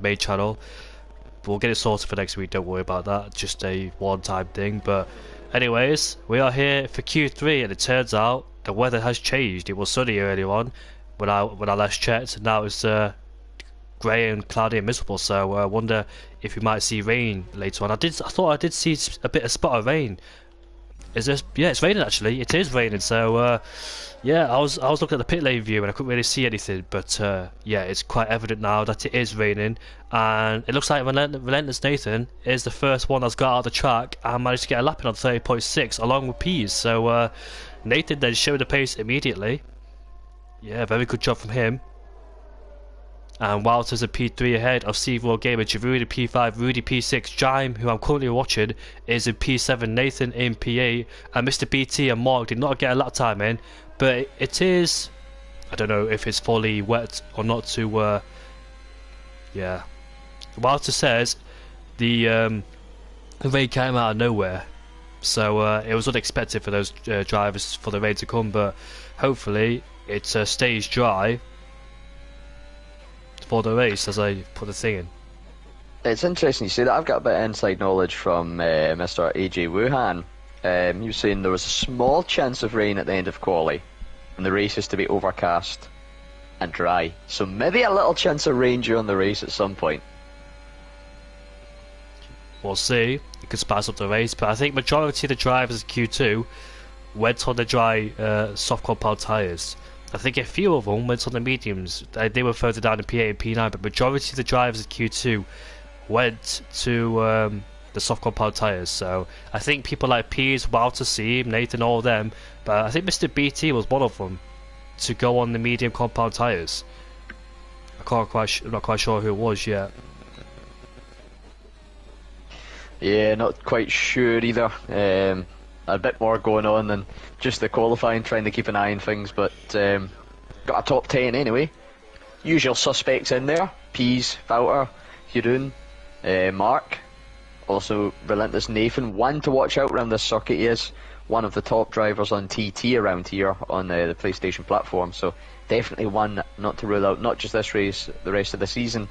main channel. We'll get it sorted for next week, don't worry about that, just a one-time thing. But anyways, we are here for Q3, and it turns out the weather has changed. It was sunny earlier on when I last checked, and now it's grey and cloudy and miserable. So I wonder if we might see rain later on. I thought I did see a bit of spot of rain. Is this? Yeah, it's raining actually. It is raining. So yeah, I was looking at the pit lane view and I couldn't really see anything. But yeah, it's quite evident now that it is raining, and it looks like Relentless Nathan is the first one that's got out of the track and managed to get a lap in on 30.6 along with Pease. So Nathan then showed the pace immediately. Yeah, very good job from him. And Walter's a P3 ahead of Seaworld Gamer, Javudi P5, Rudy P6, Jime, who I'm currently watching, is in P7, Nathan in P8, and Mr. BT and Mark did not get a lap time in, but it is, I don't know if it's fully wet or not to, yeah. Walter says the rain came out of nowhere, so it was unexpected for those drivers for the rain to come, but hopefully it stays dry for the race as I put the thing in. It's interesting you say that. I've got a bit of inside knowledge from Mr. AJ Wuhan. He was saying there was a small chance of rain at the end of quali, and the race is to be overcast and dry. So maybe a little chance of rain during the race at some point. We'll see. It could spice up the race, but I think majority of the drivers in Q2 went on the dry soft compound tyres. I think a few of them went on the mediums. They were further down in P8 and P9, but majority of the drivers in Q2 went to the soft compound tyres. So I think people like Pease, Walter, Seam, Nathan, all of them, but I think Mr. BT was one of them to go on the medium compound tyres. I'm not quite sure who it was yet. Yeah, not quite sure either. A bit more going on than just the qualifying, trying to keep an eye on things, but got a top 10 anyway. Usual suspects in there: Pease, Valter, Hurun, Mark, also Relentless Nathan. One to watch out around this circuit. He is one of the top drivers on TT around here on the PlayStation platform, so definitely one not to rule out, not just this race, the rest of the season.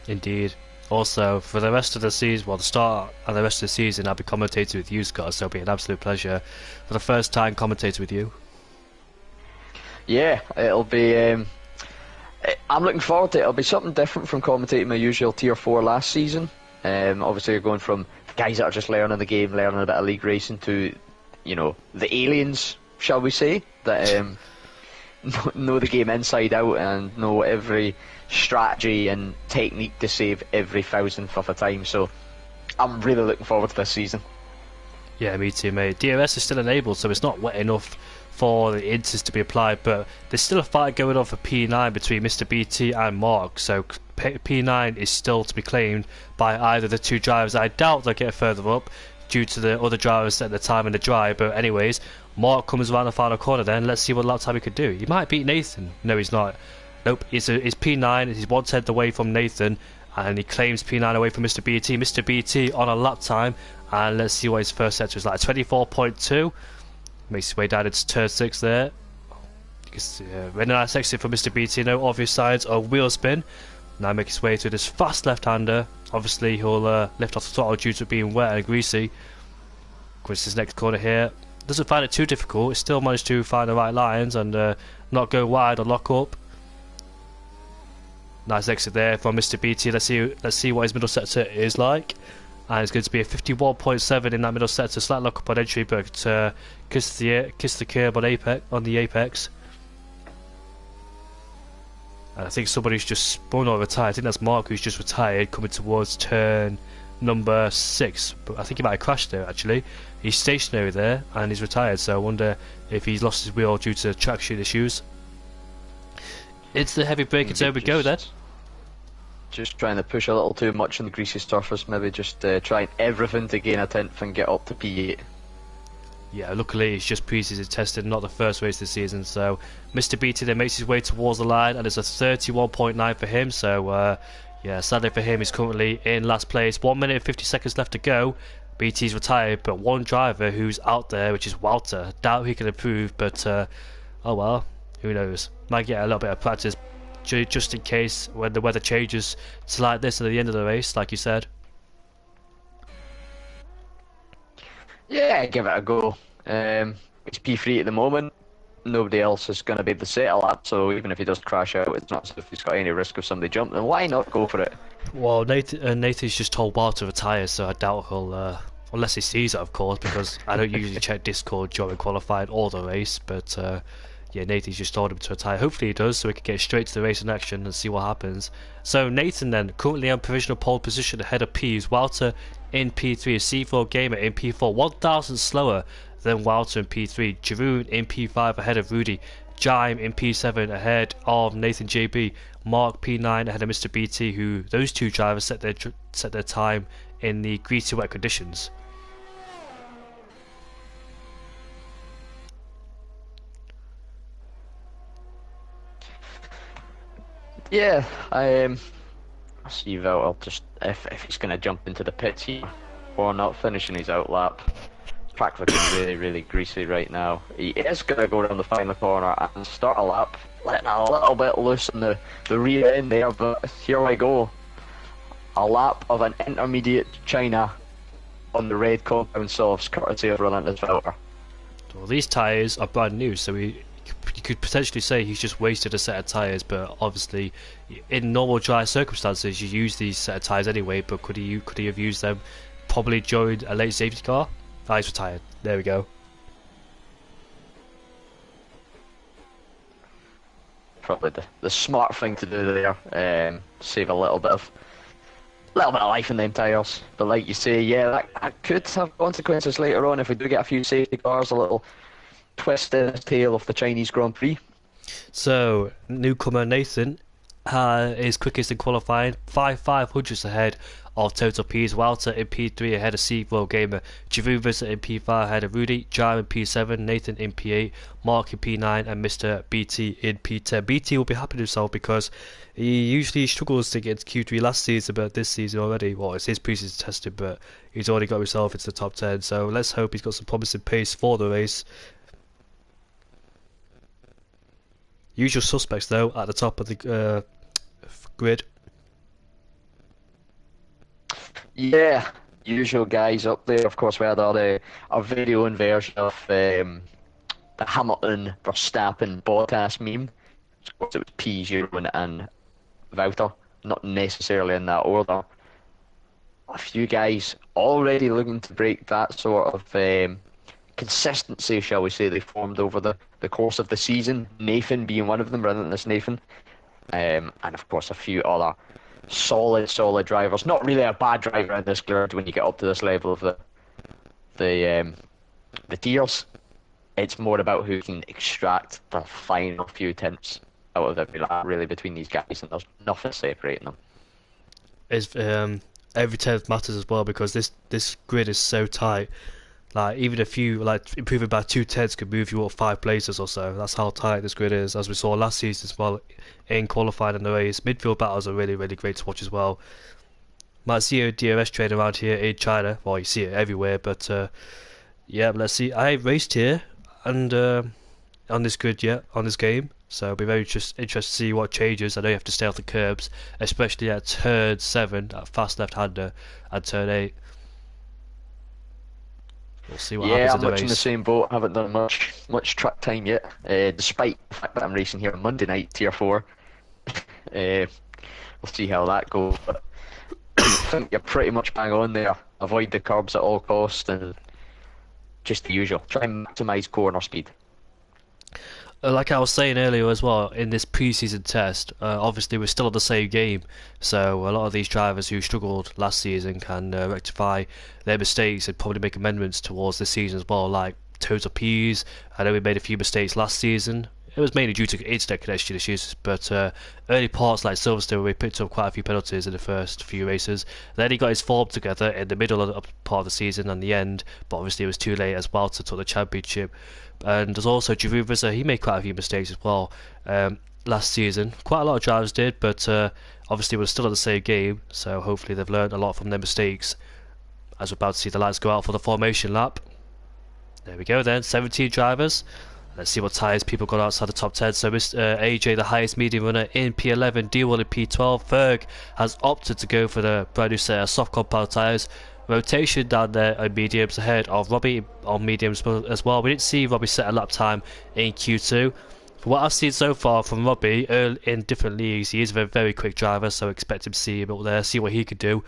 Indeed. Also, for the rest of the season, well, the start and the rest of the season, I'll be commentating with you, Scott, so it'll be an absolute pleasure for the first time commentating with you. Yeah, it'll be. I'm looking forward to it. It'll be something different from commentating my usual Tier 4 last season. Obviously, you're going from guys that are just learning the game, learning a bit of league racing, to, you know, the aliens, shall we say, that know the game inside out and know every strategy and technique to save every thousandth of a time. So I'm really looking forward to this season. Yeah, me too, mate. DRS is still enabled, so it's not wet enough for the inters to be applied, but there's still a fight going on for P9 between Mr. BT and Mark, so P9 is still to be claimed by either the two drivers. I doubt they'll get further up due to the other drivers at the time in the dry, but anyways, Mark comes around the final corner then. Let's see what lap time he could do. He might beat Nathan. No, he's not. Nope, it's P9. He's 1/10 away from Nathan, and he claims P9 away from Mr. BT. Mr. BT on a lap time, and let's see what his first sector is like. 24.2. Makes his way down into turn 6 there. Really nice exit for Mr. BT. No obvious signs of wheel spin. Now makes his way through this fast left-hander. Obviously, he'll lift off the throttle due to it being wet and greasy. Goes to his next corner here. Doesn't find it too difficult. He still managed to find the right lines and not go wide or lock up. Nice exit there from Mr. BT. Let's see what his middle sector is like. And it's going to be a 51.7 in that middle sector. Slight lock up on entry, but kiss the curb on the apex. And I think somebody's just spun or retired. I think that's Mark who's just retired, coming towards turn number 6. But I think he might have crashed there actually. He's stationary there and he's retired, so I wonder if he's lost his wheel due to traction issues. It's the heavy braking zone we go then. Just trying to push a little too much on the greasy surface, maybe just trying everything to gain a 10th and get up to P8. Yeah, luckily it's just pre-season tested, not the first race of the season, so Mr. BT then makes his way towards the line and it's a 31.9 for him, so yeah, sadly for him he's currently in last place. 1 minute and 50 seconds left to go. BT's retired, but one driver who's out there, which is Walter. Doubt he can improve, but oh well, who knows. Might get a little bit of practice just in case when the weather changes to like this at the end of the race, like you said? Yeah, give it a go. It's P3 at the moment. Nobody else is going to be able to set a lap, so even if he does crash out, it's not as if he's got any risk of somebody jumping. Then why not go for it? Well, Nathan's just told Wild to retire, so I doubt he'll, unless he sees it, of course, because I don't usually check Discord during qualifying or the race, but yeah, Nathan's just told him to retire. Hopefully he does, so we can get straight to the race in action and see what happens. So Nathan then, currently on provisional pole position ahead of P's, Walter in P3, C4 Gamer in P4, 1,000 slower than Walter in P3, Jeroen in P5 ahead of Rudy, Jime in P7 ahead of Nathan JB, Mark P9 ahead of Mr. BT, who those two drivers set their time in the greasy wet conditions. Yeah, I see Vettel just if he's going to jump into the pits here or not finishing his out lap. Track looking really greasy right now. He is going to go around the final corner and start a lap, letting a little bit loose in the rear end there, but here we go. A lap of an intermediate China on the red compound softs, courtesy of Relentless Velter. Well, these tyres are brand new, so you could potentially say he's just wasted a set of tyres, but obviously in normal dry circumstances you use these set of tyres anyway, but could he have used them probably during a late safety car? He's retired. There we go. Probably the smart thing to do there. Save a little bit of life in them tyres. But like you say, yeah, that could have consequences later on if we do get a few safety cars, a little twist in the tail of the Chinese Grand Prix. So newcomer Nathan is quickest in qualifying, 5/500ths ahead of Total P's, Walter in P3 ahead of C4 Gamer, Jeroen in P5 ahead of Rudy, Jime in P7, Nathan in P8, Mark in P9 and Mr. BT in P10. BT will be happy with himself because he usually struggles to get into Q3 last season, but this season already, well, it's his preseason testing, but he's already got himself into the top 10, so let's hope he's got some promising pace for the race. Usual suspects though at the top of the grid. Yeah, usual guys up there. Of course, we had a video and version of the Hamilton Verstappen Bottas meme. Of course, it was P, Jeroen and Wouter, not necessarily in that order. A few guys already looking to break that sort of consistency, shall we say, they formed over the course of the season. Nathan being one of them, Relentless Nathan. And of course a few other solid drivers. Not really a bad driver in this grid when you get up to this level of the tiers. It's more about who can extract the final few tenths out of every lap, really, between these guys, and there's nothing separating them. It's, every tenth matters as well because this grid is so tight. Like even a few, like improving by 2 tenths could move you up 5 places or so. That's how tight this grid is, as we saw last season as well in qualifying in the race. Midfield battles are really great to watch as well. Might see a DRS train around here in China. Well, you see it everywhere, but yeah, let's see. I raced here and on this grid, on this game. So I'll be very interested to see what changes. I know you have to stay off the curbs, especially at turn 7, at fast left-hander, and turn 8. We'll see what happens in the race. Yeah, I'm much in the same boat. I haven't done much track time yet, despite the fact that I'm racing here on Monday night, Tier 4. We'll see how that goes. But I think you're pretty much bang on there. Avoid the curbs at all costs and just the usual. Try and maximise corner speed. Like I was saying earlier as well, in this pre-season test, obviously we're still on the same game, so a lot of these drivers who struggled last season can rectify their mistakes and probably make amendments towards this season as well, like Total P's. I know we made a few mistakes last season. It was mainly due to internet connection issues, but early parts like Silverstone, we picked up quite a few penalties in the first few races. Then he got his form together in the middle of the part of the season and the end, but obviously it was too late as well to take the championship. And there's also Jeroen, he made quite a few mistakes as well last season. Quite a lot of drivers did, but obviously we're still in the same game, so hopefully they've learned a lot from their mistakes as we're about to see the lights go out for the formation lap. There we go then, 17 drivers. Let's see what tyres people got outside the top 10. So Mr. AJ, the highest medium runner in P11, D1 in P12. Ferg has opted to go for the brand new set of soft compound tyres. Rotation down there on mediums ahead of Robbie on mediums as well. We didn't see Robbie set a lap time in Q2. From what I've seen so far from Robbie in different leagues, he is a very quick driver, so expect him to see him up there, see what he could do.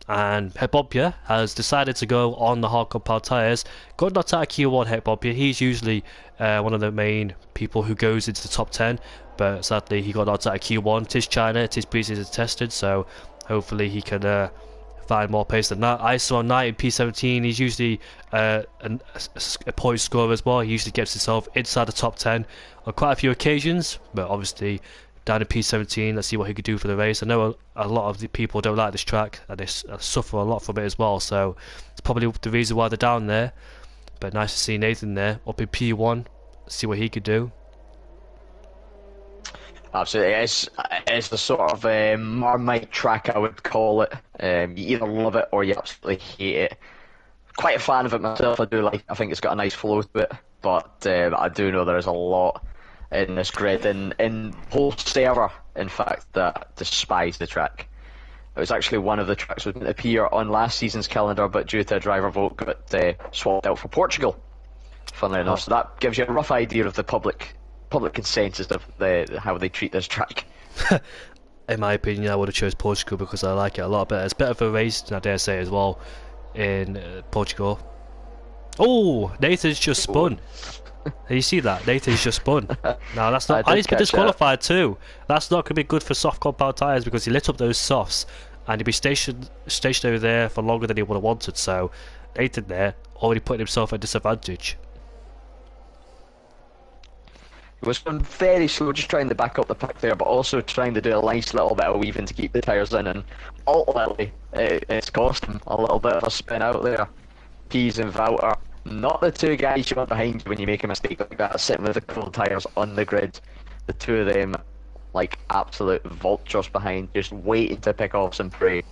And Hecbompia has decided to go on the hard compound tyres. Got knocked out of Q1, Hecbompia. He's usually one of the main people who goes into the top 10, but sadly he got knocked out of Q1. Tis China, tis pieces is tested, so hopefully he can find more pace than that. ISO on 9 in P17, he's usually a point scorer as well. He usually gets himself inside the top 10 on quite a few occasions, but obviously down in P17, let's see what he could do for the race. I know a lot of the people don't like this track and they suffer a lot from it as well, so it's probably the reason why they're down there. But nice to see Nathan there up in P1, see what he could do. Absolutely, it's the sort of Marmite track, I would call it. You either love it or you absolutely hate it. Quite a fan of it myself. I think it's got a nice flow to it, but I do know there's a lot in this grid, in whole server, in fact, that despise the track. It was actually one of the tracks that would appear on last season's calendar, but due to a driver vote got swapped out for Portugal, funnily enough. So that gives you a rough idea of the public consensus of how they treat this track. In my opinion, I would have chose Portugal because I like it a lot better. It's better for a race, and I dare say as well, in Portugal. Oh, Nathan's just spun. You see that? Nathan's just spun. No, that's not. And he's been disqualified too. That's not going to be good for soft compound tyres because he lit up those softs and he'd be stationed over there for longer than he would have wanted. So Nathan there already putting himself at a disadvantage. He was going very slow, just trying to back up the pack there, but also trying to do a nice little bit of weaving to keep the tyres in, and ultimately it's cost him a little bit of a spin out there. Pease and Valter, not the two guys you want behind you when you make a mistake like that, sitting with the cold tyres on the grid. The two of them, like absolute vultures behind, just waiting to pick off some prey.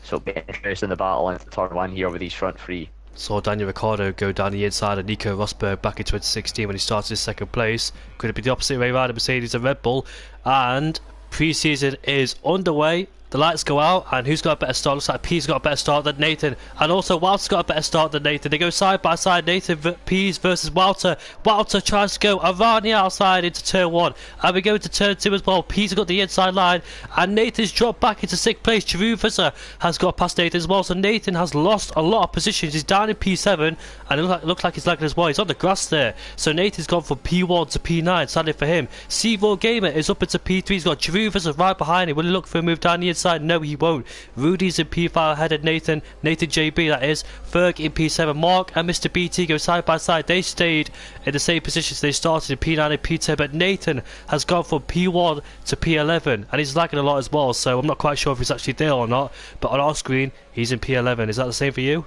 So it'll be interesting in the battle into turn 1 here with these front three. Saw Daniel Ricciardo go down the inside of Nico Rosberg back in 2016 when he started his second place. Could it be the opposite way around, Mercedes and Red Bull? And pre-season is underway. The lights go out, and who's got a better start? Looks like P's got a better start than Nathan, and also Walter's got a better start than Nathan. They go side by side, Nathan P's versus Walter. Walter tries to go around the outside into turn 1, and we go to turn 2 as well. P's got the inside line, and Nathan's dropped back into 6th place. Giroud Visser has got past Nathan as well, so Nathan has lost a lot of positions. He's down in P7, and it looks like he's lagging as well. He's on the grass there, so Nathan's gone from P1 to P9, sadly for him. Sevo Gamer is up into P3. He's got Giroud Visser right behind him. Will he look for a move down the inside? No, he won't. Rudy's in P5 ahead of Nathan JB, that is. Ferg in P7. Mark and Mr. BT go side by side. They stayed in the same positions they started in P9 and P10, but Nathan has gone from P1 to P11, and he's lagging a lot as well, so I'm not quite sure if he's actually there or not, but on our screen he's in P11. Is that the same for you?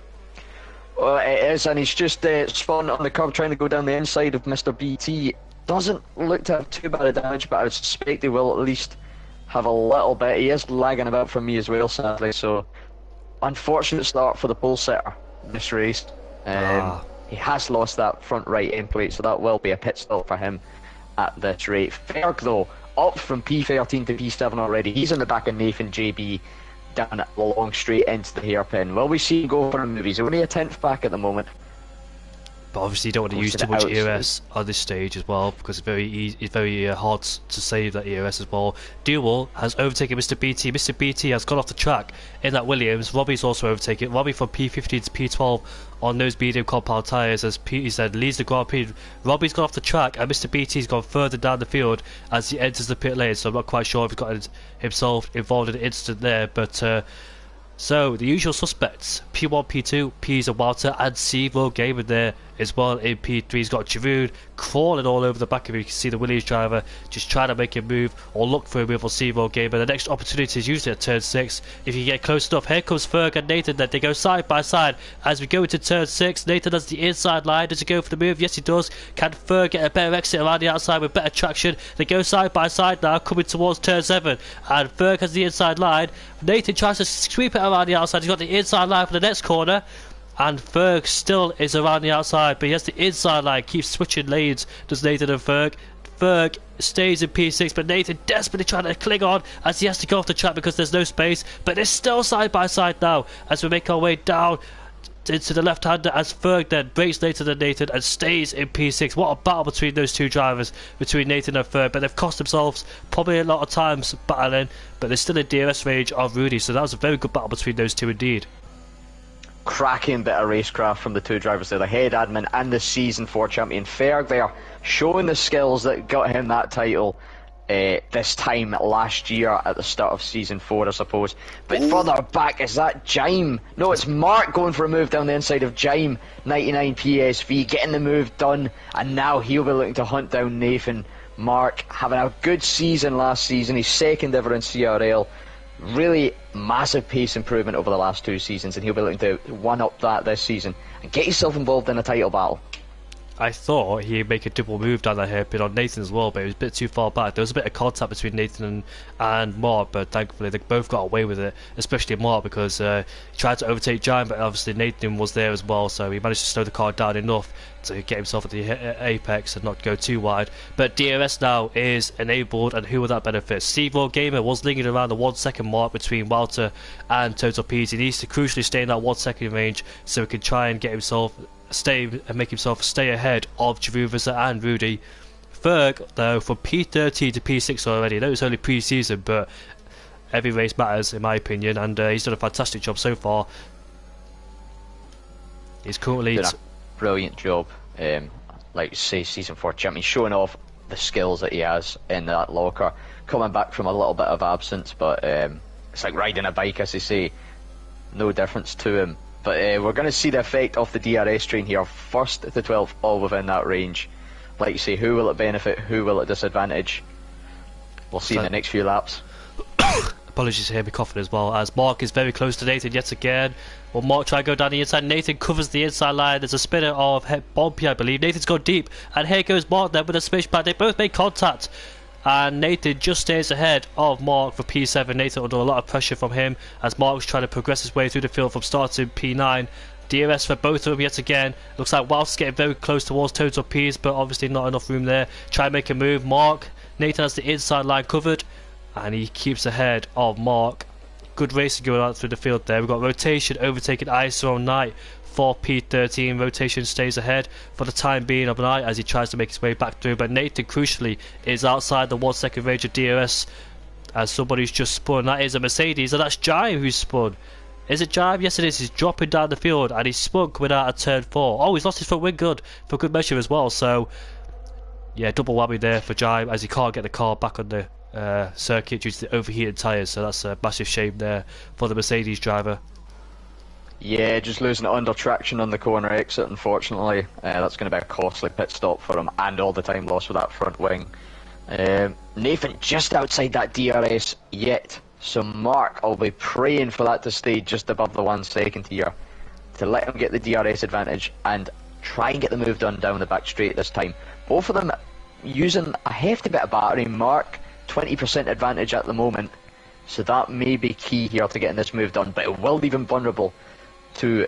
Well, it is, and he's just spun on the curve trying to go down the inside of Mr. BT. Doesn't look to have too bad a damage, but I suspect he will at least have a little bit. He is lagging about from me as well, sadly, so unfortunate start for the pole setter in this race. He has lost that front right end plate, so that will be a pit stop for him at this rate. Ferg, though, up from P13 to P7 already. He's in the back of Nathan JB down the long straight into the hairpin. Will we see him go for a move? He's only a 10th back at the moment. But obviously you don't want to use too much EOS on this stage as well, because it's very hard to save that EOS as well. Duel has overtaken Mr. BT. Mr. BT has gone off the track in that Williams. Robbie's also overtaken. Robbie from P15 to P12 on those medium compound tyres, as Pete said, leads the Grand Prix. Robbie's gone off the track, and Mr. BT's gone further down the field as he enters the pit lane, so I'm not quite sure if he's got himself involved in an incident there, but so the usual suspects, P1, P2, P's and Walter, and Sevo Gamer there as well in P3. He's got Giroud crawling all over the back of him. You can see the Williams driver just trying to make a move or look for a move on Sevo Gamer. The next opportunity is usually at turn 6. If you get close enough, here comes Ferg and Nathan. Then they go side by side as we go into turn 6. Nathan has the inside line. Does he go for the move? Yes, he does. Can Ferg get a better exit around the outside with better traction? They go side by side now, coming towards turn 7. And Ferg has the inside line. Nathan tries to sweep it around the outside. He's got the inside line for the next corner. and Ferg still is around the outside, but he has the inside line, keeps switching lanes, does Nathan and Ferg. Ferg stays in P6, but Nathan desperately trying to cling on as he has to go off the track because there's no space, but they're still side by side now as we make our way down into the left-hander as Ferg then breaks later than Nathan and stays in P6. What a battle between those two drivers, between Nathan and Ferg, but they've cost themselves probably a lot of times battling, but they're still in DRS range of Rudy, so that was a very good battle between those two indeed. Cracking bit of racecraft from the two drivers there, the head admin and the Season 4 champion. Ferg there, showing the skills that got him that title this time last year at the start of Season 4, I suppose. But further back, is that Jaime? No, it's Mark going for a move down the inside of Jaime, 99 PSV, getting the move done, and now he'll be looking to hunt down Nathan. Mark having a good season last season, he's second ever in CRL. Really massive pace improvement over the last 2 seasons, and he'll be looking to one-up that this season and get himself involved in a title battle. I thought he'd make a double move down that hairpin on Nathan as well, but it was a bit too far back. There was a bit of contact between Nathan and Mark, but thankfully they both got away with it, especially Mark, because he tried to overtake Jaime, but obviously Nathan was there as well, so he managed to slow the car down enough to get himself at the apex and not go too wide. But DRS now is enabled, and who will that benefit? Steve Gamer was lingering around the 1 second mark between Walter and Total Peas. He needs to crucially stay in that 1 second range so he can try and get himself make himself stay ahead of Jaruvis and Rudy. Ferg, though, from P13 to P6 already. I know it's only pre-season, but every race matters in my opinion, and he's done a fantastic job so far. He's currently done a brilliant job. Like you say, Season 4 champion, showing off the skills that he has in that locker, coming back from a little bit of absence, but it's like riding a bike, as they say, no difference to him. But we're going to see the effect of the DRS train here. 1st to 12th, all within that range. Like you say, who will it benefit, who will it disadvantage? We'll see in the next few laps. Apologies to hear me coughing as well, as Mark is very close to Nathan yet again. Will Mark try to go down the inside? Nathan covers the inside line. There's a spinner of Bumpy, I believe. Nathan's gone deep, and here goes Mark then with a switchback. They both make contact, and Nathan just stays ahead of Mark for P7. Nathan under a lot of pressure from him as Mark's trying to progress his way through the field from start to P9. DRS for both of them yet again. Looks like Walt's getting very close towards Total Ps, but obviously not enough room there. Try and make a move. Nathan has the inside line covered, and he keeps ahead of Mark. Good racing going on through the field there. We've got rotation overtaking ISO Knight for P13. Rotation stays ahead for the time being of Knight as he tries to make his way back through, but Nathan crucially is outside the 1 second range of DRS as somebody's just spun. That is a Mercedes, and that's Jaime who's spun. Is it Jaime? Yes it is. He's dropping down the field and he's spun without a turn 4. Oh, he's lost his front wing good for good measure as well, so yeah, double whammy there for Jaime as he can't get the car back on the circuit due to the overheated tyres, so that's a massive shame there for the Mercedes driver. Yeah, just losing it under traction on the corner exit, unfortunately. That's going to be a costly pit stop for him, and all the time lost with that front wing. Nathan just outside that DRS yet, so Mark, I'll be praying for that to stay just above the 1 second here, to let him get the DRS advantage and try and get the move done down the back straight this time. Both of them using a hefty bit of battery. Mark, 20% advantage at the moment, so that may be key here to getting this move done, but it will leave him vulnerable to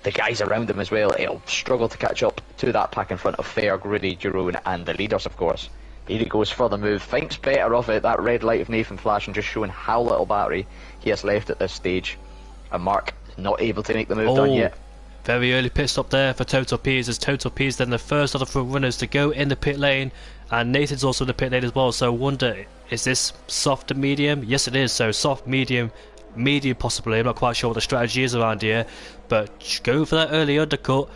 the guys around him as well. He'll struggle to catch up to that pack in front of Ferg, Rudy, Jeroen and the leaders, of course. Here he goes for the move, thinks better of it, that red light of Nathan flashing, just showing how little battery he has left at this stage, and Mark not able to make the move done yet. Very early pit stop there for Total Ps, as Total Ps then the first of the front runners to go in the pit lane, and Nathan's also in the pit lane as well, so I wonder, is this soft to medium? Yes it is, so soft, medium possibly. I'm not quite sure what the strategy is around here, but go for that early undercut.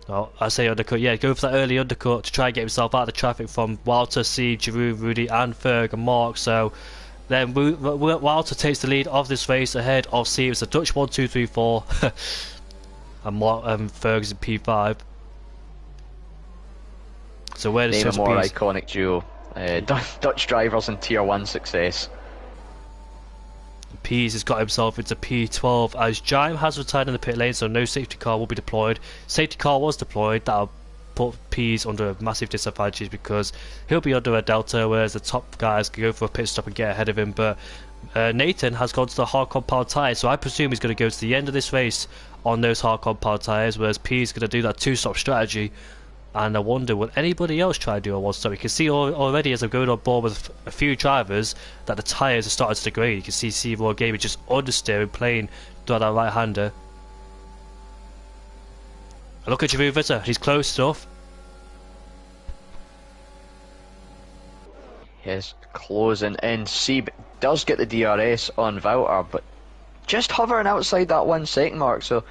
Oh, I say undercut, yeah, go for that early undercut to try and get himself out of the traffic from Walter, Steve, Jeroen, Rudy and Ferg and Mark. So then Walter takes the lead of this race ahead of Steve. It's a Dutch 1, 2, 3, 4 and Ferg's in P5. So where does name a more iconic duo, Dutch drivers in tier 1 success. Pease has got himself into P12 as Jaime has retired in the pit lane, so no safety car will be deployed. Safety car was deployed, that'll put Pease under a massive disadvantage because he'll be under a delta, whereas the top guys can go for a pit stop and get ahead of him. But Nathan has gone to the hard compound tyres, so I presume he's going to go to the end of this race on those hard compound tyres, whereas P is going to do that two-stop strategy. And I wonder, will anybody else try to do a one-stop? You can see already as I'm going on board with a few drivers that the tyres are starting to degrade. You can see Seymour Gamer just understeering, playing through that right-hander. And look at Jeroen Visser, he's close enough. Yes, closing in. Sieb does get the DRS on Valter, but just hovering outside that 1 second mark, so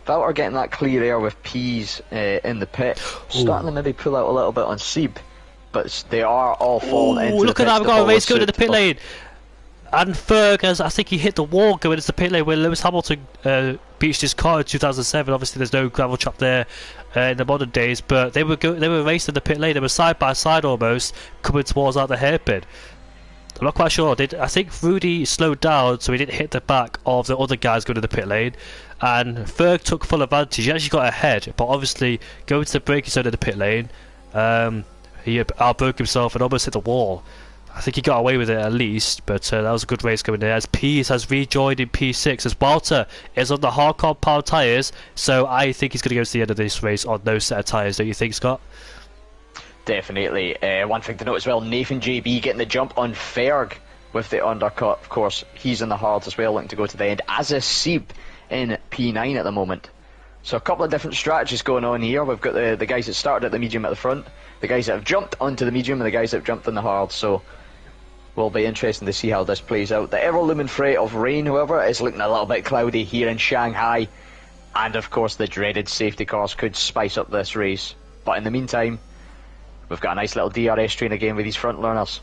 Valter getting that clear air with P's in the pit. Starting to maybe pull out a little bit on Sieb, but they are all falling into look the at pits. that, we've got a race going to the pit lane. And Ferg, as I think he hit the wall going into the pit lane where Lewis Hamilton beached his car in 2007. Obviously there's no gravel trap there in the modern days, but they were racing the pit lane. They were side by side almost, coming towards out the hairpin. I'm not quite sure. I think Rudy slowed down so he didn't hit the back of the other guys going to the pit lane, and Ferg took full advantage. He actually got ahead, but obviously going to the braking zone of the pit lane, he outbroke himself and almost hit the wall. I think he got away with it at least, but that was a good race going there. As Pease has rejoined in P6, as Walter is on the hard compound tyres, so I think he's going to go to the end of this race on those set of tyres. Don't you think, Scott? Definitely. One thing to note as well, Nathan JB getting the jump on Ferg with the undercut. Of course, he's in the hard as well, looking to go to the end, as is Sieb in P9 at the moment. So a couple of different strategies going on here. We've got the guys that started at the medium at the front, the guys that have jumped onto the medium, and the guys that have jumped on the hard. So will be interesting to see how this plays out. The ever-looming threat of rain, however, is looking a little bit cloudy here in Shanghai, and of course the dreaded safety cars could spice up this race. But in the meantime, we've got a nice little DRS train again with these front learners.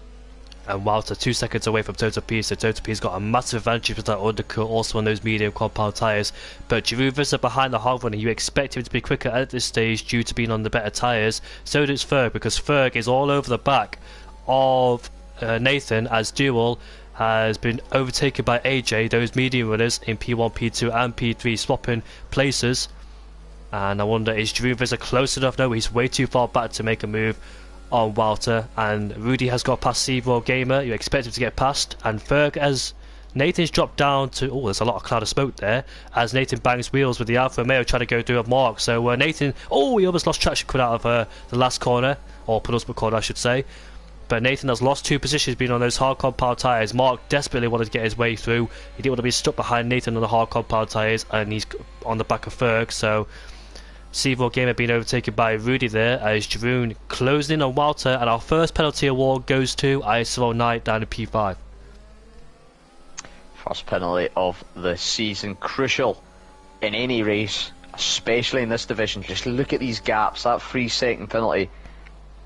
And Walter 2 seconds away from Toto P, so Toto P's got a massive advantage with that undercut, also on those medium compound tyres. But Jeroen Visser behind the hard one, you expect him to be quicker at this stage due to being on the better tyres. So does Ferg, because Ferg is all over the back of Nathan, as Duel has been overtaken by AJ, those medium runners in P1, P2 and P3 swapping places. And I wonder, is Jeroen Visser close enough? No, he's way too far back to make a move on Walter. And Rudy has got past Seymour Gamer, you expect him to get past. And Ferg, as Nathan's dropped down to, oh, there's a lot of cloud of smoke there, as Nathan bangs wheels with the Alfa Romeo trying to go through a mark. So Nathan, he almost lost traction coming out of the last corner, or penultimate corner I should say. But Nathan has lost 2 positions being on those hard compound tyres. Mark desperately wanted to get his way through. He didn't want to be stuck behind Nathan on the hard compound tyres, and he's on the back of Ferg. So Seymour Gamer being overtaken by Rudy there, as Jeroen closing in on Walter, and our first penalty award goes to ISO 9 down to P5. First penalty of the season, crucial in any race, especially in this division. Just look at these gaps, that 3-second penalty.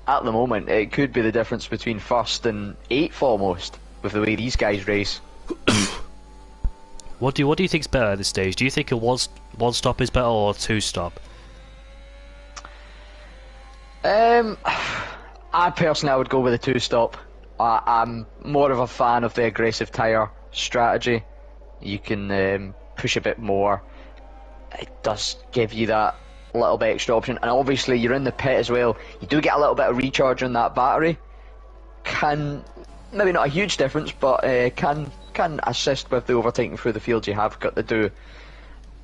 At the moment, it could be the difference between first and 8th almost, with the way these guys race. What do you think's better at this stage? Do you think a one stop is better or a 2-stop? I personally would go with a 2-stop. I'm more of a fan of the aggressive tyre strategy. You can push a bit more. It does give you that little bit extra option, and obviously you're in the pit as well. You do get a little bit of recharge on that battery. Can, maybe not a huge difference, but can assist with the overtaking through the field you have got to do.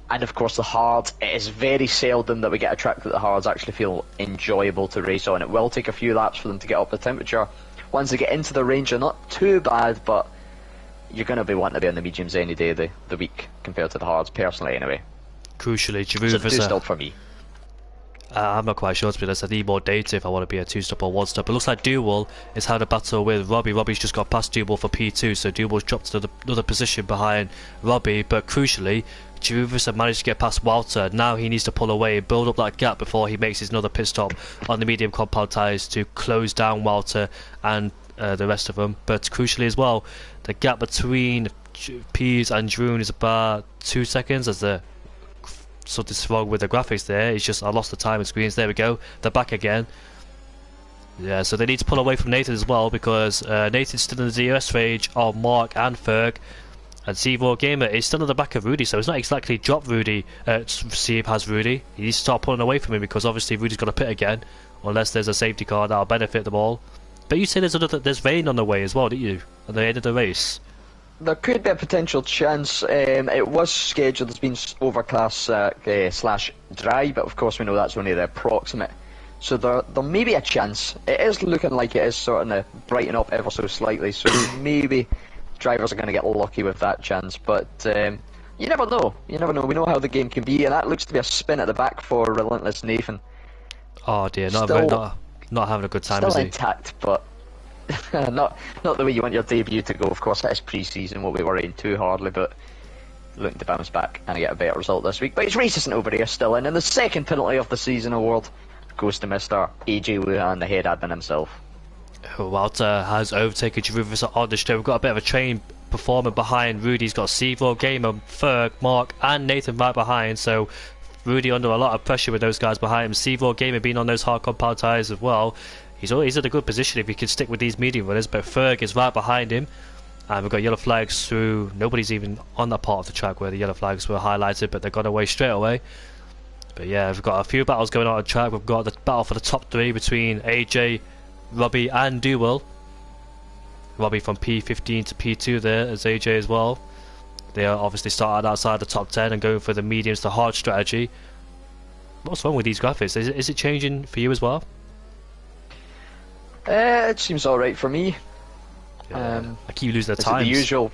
And of course the hard, it is very seldom that we get a track that the hards actually feel enjoyable to race on. It will take a few laps for them to get up the temperature. Once they get into the range, they're not too bad, but you're going to be wanting to be on the mediums any day of the week compared to the hards, personally anyway. Crucially, Jeroen so Visser, 2-stop for me. I'm not quite sure, to be honest. I need more data if I want to be a 2-stop or 1-stop. It looks like Duel is having a battle with Robbie. Robbie's just got past Duel for P2, so Duel's dropped to another position behind Robbie. But crucially, Jeroen Visser managed to get past Walter. Now he needs to pull away and build up that gap before he makes his another pit stop on the medium compound tyres to close down Walter and the rest of them. But crucially as well, the gap between Pease and Jeroen is about 2 seconds, as the something's wrong with the graphics there. It's just I lost the timing screens. There we go. They're back again. Yeah, so they need to pull away from Nathan as well, because Nathan's still in the DRS range of Mark and Ferg, and Seymour Gamer is still on the back of Rudy, so it's not exactly drop Rudy. Sieb has Rudy. He needs to start pulling away from him, because obviously Rudy's got to pit again, unless there's a safety car that'll benefit them all. But you say there's rain on the way as well, didn't you? At the end of the race. there could be a potential chance. It was scheduled as being overcast slash dry, but of course we know that's only the approximate. So there may be a chance. It is looking like it is starting to brighten up ever so slightly, so maybe drivers are going to get lucky with that chance. But you never know. You never know. We know how the game can be, and that looks to be a spin at the back for Relentless Nathan. Oh dear, not having a good time, is Still he? intact, but not the way you want your debut to go. Of course, that is pre-season, won't be worrying too hardly, but looking to bounce back and get a better result this week. But his race isn't over here still, and the second penalty of the season award goes to Mr. AJ Wuhan, the head admin himself. Walter has overtaken Giroud on the straight. We've got a bit of a train performer behind Rudy's got Seavor, Gamer, Ferg, Mark and Nathan right behind, so Rudy under a lot of pressure with those guys behind him. Seavor, Gamer being on those hard compound tyres as well. He's in a good position if he can stick with these medium runners, but Ferg is right behind him. And we've got yellow flags through. Nobody's even on that part of the track where the yellow flags were highlighted, but they've gone away straight away. But yeah, we've got a few battles going on the track. We've got the battle for the top three between AJ, Robbie and Duel. Robbie from P15 to P2 there as AJ as well. They are obviously started outside the top 10 and going for the mediums to hard strategy. What's wrong with these graphics? Is it changing for you as well? It seems alright for me. Yeah. I keep losing the Is times. it the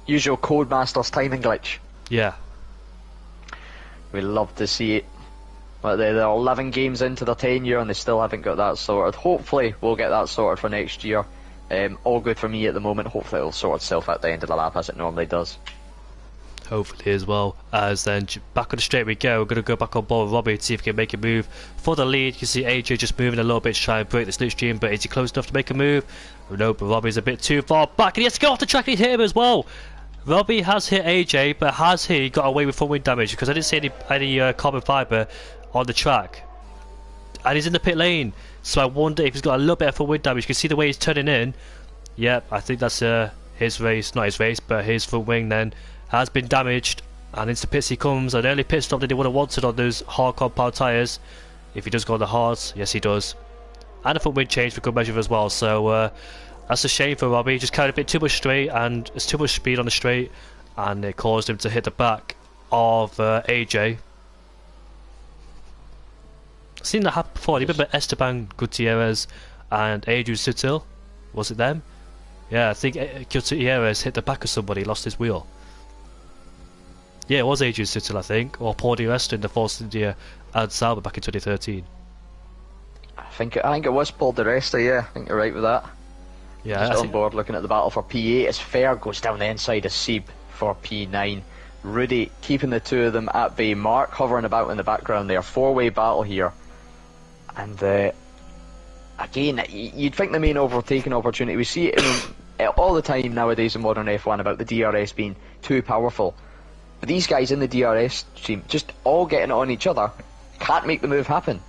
usual Codemasters timing glitch? Yeah. We love to see it. But they're 11 games into their tenure and they still haven't got that sorted. Hopefully we'll get that sorted for next year. All good for me at the moment. Hopefully it'll sort itself at the end of the lap as it normally does. Hopefully as well. As then back on the straight we go. We're going to go back on board Robbie to see if we can make a move for the lead. You can see AJ just moving a little bit to try and break the slipstream, but is he close enough to make a move? No, but Robbie's a bit too far back and he has to go off the track and hit him as well. Robbie has hit AJ, but has he got away with front wing damage? Because I didn't see any carbon fibre on the track. And he's in the pit lane, so I wonder if he's got a little bit of front wing damage. You can see the way he's turning in. Yep, I think that's his race, not his race, but his front wing then has been damaged. And into pits he comes. An early pit stop that he would have wanted on those hard compound tyres. If he does go on the hards, yes he does. And a front wing change for good measure as well. So that's a shame for Robbie. He just carried a bit too much straight and there's too much speed on the straight, and it caused him to hit the back of AJ. I've seen that happen before. You remember Esteban Gutierrez and Adrian Sutil? Was it them? Yeah, I think Gutierrez hit the back of somebody, lost his wheel. Yeah, it was Adrian Sutil, I think, or Paul Di Resta in the Force India and Sauber back in 2013. I think it was Paul Di Resta, yeah. I think you're right with that. Yeah, just on board looking at the battle for P8 as Fair goes down the inside of Seeb for P9. Rudy keeping the two of them at bay. Mark hovering about in the background there. Four-way battle here. And again, you'd think the main overtaking opportunity, we see it all the time nowadays in modern F1 about the DRS being too powerful. But these guys in the DRS team just all getting on each other can't make the move happen.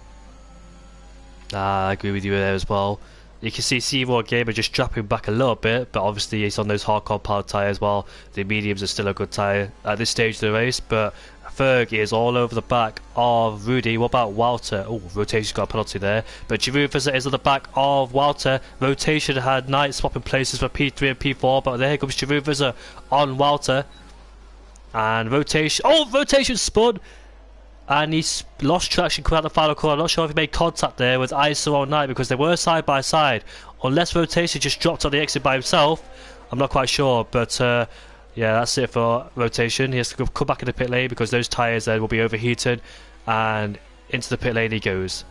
I agree with you there as well. You can see Seymour Gamer just dropping back a little bit, but obviously he's on those hard compound tyres while the mediums are still a good tyre at this stage of the race. But Ferg is all over the back of Rudy. What about Walter? Oh, rotation's got a penalty there. But Giroud is on the back of Walter. Rotation had Knight swapping places for P3 and P4, but there comes Giroud on Walter. And rotation. Oh, rotation spun! And he's lost traction coming out the final corner. I'm not sure if he made contact there with ISO or Knight because they were side by side. Unless rotation just dropped on the exit by himself, I'm not quite sure. But yeah, that's it for rotation. He has to come back in the pit lane because those tyres then will be overheated. And into the pit lane he goes.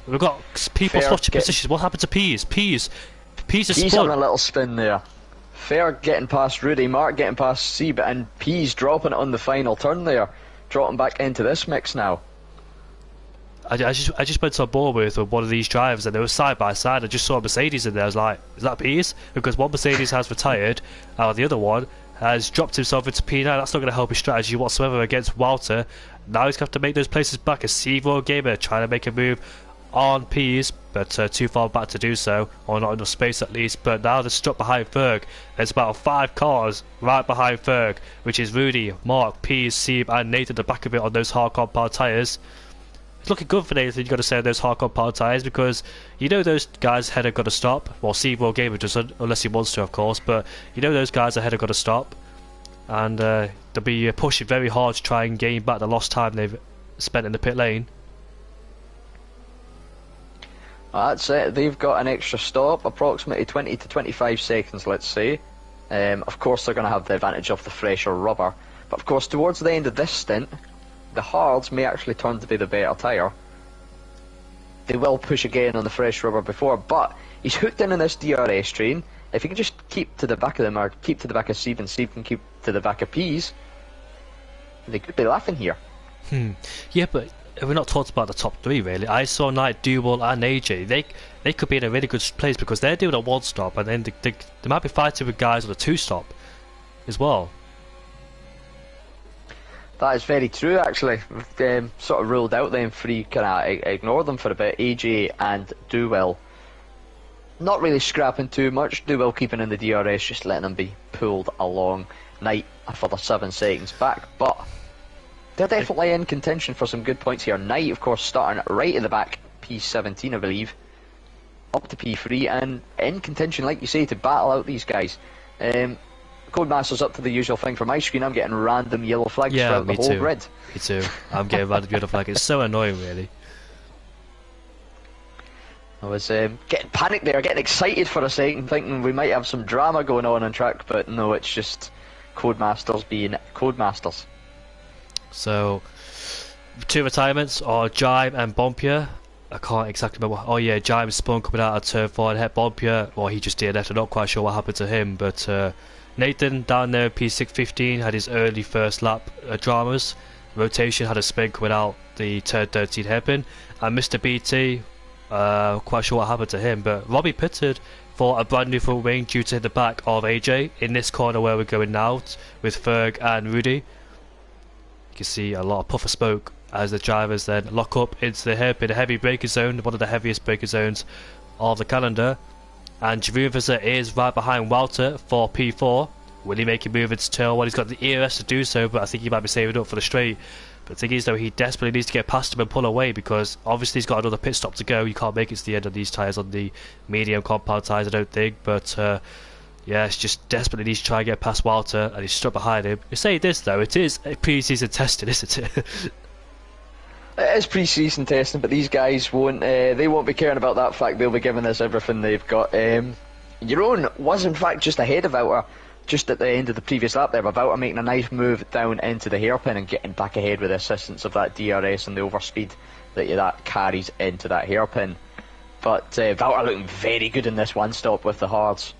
We've got people switching positions. What happened to Pease? Pease is Pease on a little spin there. Fair getting past Rudy, Mark getting past Seeb, and Pease dropping it on the final turn there. Dropping back into this mix now. I just went to a board with one of these drivers and they were side by side. I just saw a Mercedes in there. I was like, is that Pease? Because one Mercedes has retired, the other one has dropped himself into P9. That's not going to help his strategy whatsoever against Walter. Now he's going to have to make those places back. A Sevo Gamer trying to make a move on Pease, but too far back to do so, or not enough space at least. But now they're stuck behind Ferg. There's about 5 cars right behind Ferg, which is Rudy, Mark, Pease, Seeb and Nathan at the back of it on those hard compound tyres. looking good for Nathan, you've got to say, on those hard compound tyres, because you know those guys ahead have got to stop. Well, Seaboard Gamer doesn't, unless he wants to, of course, but you know those guys ahead have got to stop. And they'll be pushing very hard to try and gain back the lost time they've spent in the pit lane. That's it. They've got an extra stop, approximately 20 to 25 seconds, let's say. Of course, they're going to have the advantage of the fresher rubber. But of course, towards the end of this stint, the hards may actually turn to be the better tyre. They will push again on the fresh rubber before, but he's hooked in this DRS train. If he can just keep to the back of them, or keep to the back of Steve, and Steve can keep to the back of Pease, they could be laughing here. Yeah, but we're not talking about the top three, really. I saw Knight, Duel and AJ. They could be in a really good place, because they're doing a one stop, and then they might be fighting with guys on a two stop as well. That is very true, actually. We've sort of ruled out them three, kind of ignore them for a bit. AJ and Duel not really scrapping too much. Duel keeping in the DRS, just letting them be pulled along. Knight a further 7 seconds back, but they're definitely in contention for some good points here. Knight, of course, starting right in the back, P17, I believe, up to P3, and in contention, like you say, to battle out these guys. Codemaster's up to the usual thing. From my screen, I'm getting random yellow flags throughout the whole grid. Me too. I'm getting random yellow flags. It's so annoying, really. I was getting panicked there, getting excited for a second, thinking we might have some drama going on track, but no, it's just Codemasters being Codemasters. So, 2 retirements are Jime and Bompier. I can't exactly remember. Oh yeah, Jime spun coming out of turn 4 and hit Bompier. Well, he just did that. I'm not quite sure what happened to him, but Nathan down there, P615, had his early first lap dramas. Rotation had a spin coming out the turn 13 hairpin, and Mr. BT, quite sure what happened to him, but Robbie pitted for a brand new front wing due to hit the back of AJ in this corner where we're going now with Ferg and Rudy. You can see a lot of puff of smoke as the drivers then lock up into the hairpin, a heavy braking zone, one of the heaviest braking zones of the calendar. And Javuvisa is right behind Walter for P4. Will he make a move into turn 1? He's got the ERS to do so, but I think he might be saving up for the straight. But the thing is, though, he desperately needs to get past him and pull away, because obviously he's got another pit stop to go. You can't make it to the end of these tyres on the medium compound tyres, I don't think. But yeah, it's just desperately needs to try and get past Walter, and he's stuck behind him. You say this, though, it is a pre-season testing, isn't it? It is pre-season testing, but these guys won't. They won't be caring about that fact. They'll be giving us everything they've got. Jeroen was in fact just ahead of Wouter, just at the end of the previous lap there. But Wouter making a nice move down into the hairpin and getting back ahead with the assistance of that DRS and the overspeed that carries into that hairpin. But Wouter looking very good in this one stop with the hards.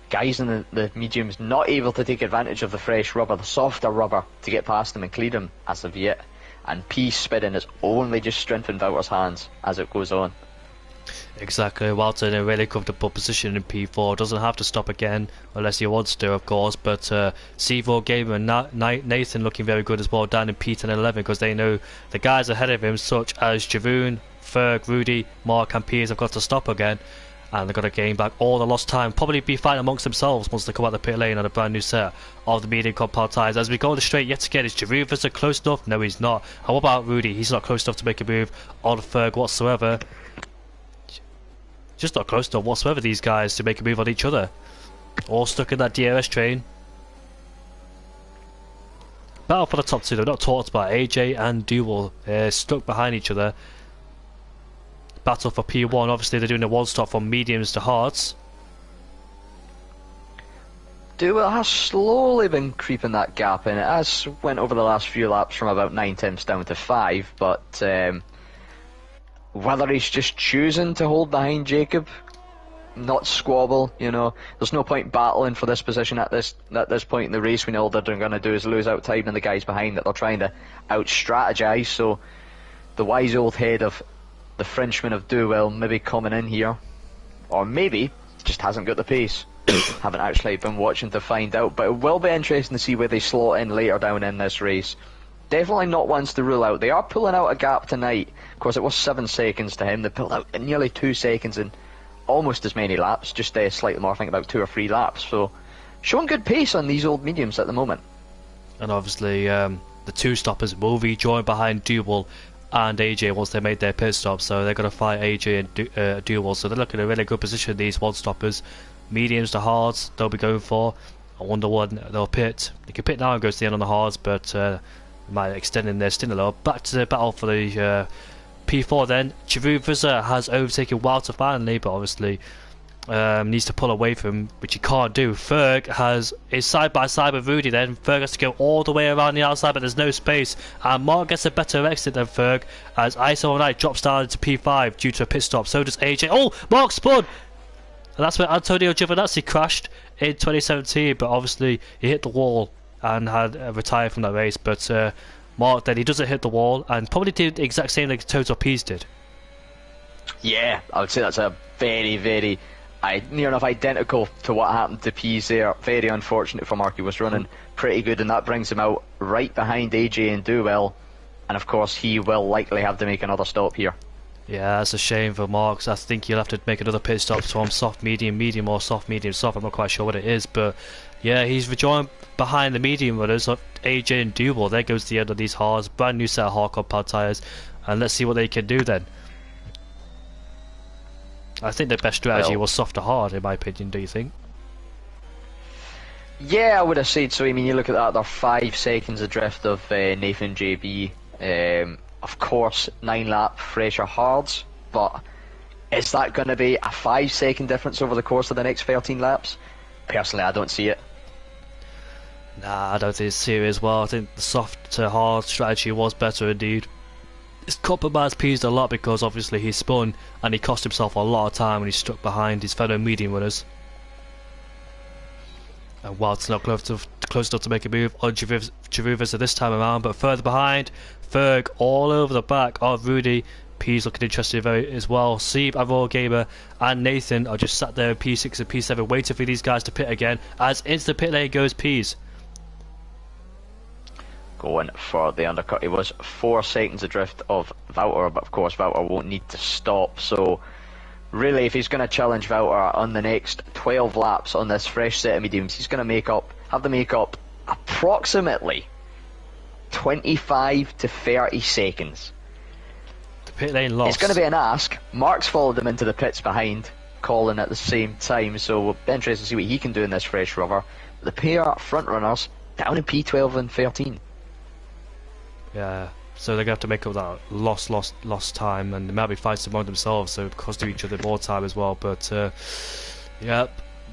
Guys in the mediums not able to take advantage of the fresh rubber, the softer rubber, to get past them and clear them as of yet. And P spinning has only just strengthened Wouter's hands as it goes on. Exactly, Walter in a really comfortable position in P4, doesn't have to stop again unless he wants to, of course. But C4 Gamer and Nathan looking very good as well down in P10 and 11, because they know the guys ahead of him, such as Javoon, Ferg, Rudy, Mark and Piers, have got to stop again, and they've got to gain back all the lost time. Probably be fighting amongst themselves once they come out the pit lane on a brand new set of the medium compound tyres. As we go on the straight yet again, is Javoon close enough? No, he's not. And what about Rudy? He's not close enough to make a move on Ferg whatsoever. Just not close enough whatsoever, these guys, to make a move on each other. All stuck in that DRS train. Battle for the top two, they've not talked about. AJ and Duel stuck behind each other. Battle for P1, obviously they're doing a one stop from mediums to hards. Duel has slowly been creeping that gap in. It has went over the last few laps from about 9 tenths down to 5, but whether he's just choosing to hold behind Jacob, not squabble, you know, there's no point battling for this position at this point in the race when all they're going to do is lose out time and the guys behind that they're trying to out-strategize. So the wise old head of the Frenchman of Duel maybe coming in here, or maybe just hasn't got the pace. Haven't actually been watching to find out, but it will be interesting to see where they slot in later down in this race. Definitely not ones to rule out. They are pulling out a gap tonight. Of course, it was 7 seconds to him. They pulled out nearly 2 seconds in almost as many laps, just slightly more, I think about 2 or 3 laps. So, showing good pace on these old mediums at the moment. And obviously, the two stoppers will be joined behind Duel and AJ once they made their pit stop, so they're going to fight AJ and Duel. So they're looking in a really good position, these one stoppers. Mediums to hards, they'll be going for. I wonder when they'll pit. They can pit now and go to the end on the hards, but might extend in their stint a little. Back to the battle for the P4 then. Chiruviza has overtaken Walter finally, but obviously needs to pull away from him, which he can't do. Ferg is side by side with Rudy then. Ferg has to go all the way around the outside, but there's no space. And Mark gets a better exit than Ferg as ISO Knight drops down into P5 due to a pit stop. So does AJ. Oh, Mark spun! And that's where Antonio Giovinazzi crashed in 2017, but obviously he hit the wall and had retired from that race. But Mark then, he doesn't hit the wall and probably did the exact same like Toto Pease did. Yeah, I would say that's a very, very near enough identical to what happened to Pease there. Very unfortunate for Mark. He was running pretty good, and that brings him out right behind AJ and Duell. And of course, he will likely have to make another stop here. Yeah, that's a shame for Mark. I think he'll have to make another pit stop from soft, medium, medium, or soft, medium, soft. I'm not quite sure what it is, but yeah, he's rejoined behind the medium runners of AJ and Duel. There goes the end of these hards. Brand new set of hard compound tyres, and let's see what they can do then. I think the best strategy was soft to hard, in my opinion. Do you think? Yeah, I would have said so. I mean, you look at that, they're 5 seconds adrift of Nathan JB. Of course, 9-lap fresher hards, but is that going to be a 5-second difference over the course of the next 13 laps? Personally, I don't see it. Nah, I don't think it's serious as well. I think the soft to hard strategy was better indeed. It's compromised Pease a lot because obviously he spun and he cost himself a lot of time when he stuck behind his fellow medium runners. And Wild's not close enough to make a move on Chiruviza this time around, but further behind, Ferg all over the back of Rudy. Pease looking interested as well. Steve, Aurora Gamer and Nathan are just sat there in P6 and P7 waiting for these guys to pit again, as into the pit lane goes Pease. Going for the undercut. He was 4 seconds adrift of Valter, but of course Valter won't need to stop, so really if he's going to challenge Valter on the next 12 laps on this fresh set of mediums, he's going to have to make up approximately 25 to 30 seconds. The pit lane loss. It's going to be an ask. Mark's followed him into the pits behind, calling at the same time, so we'll be interested to see what he can do in this fresh rubber. The pair front runners down in P12 and 13. Yeah, so they're going to have to make up that lost time, and they might be fighting among themselves, so it cost each other more time as well. But yeah,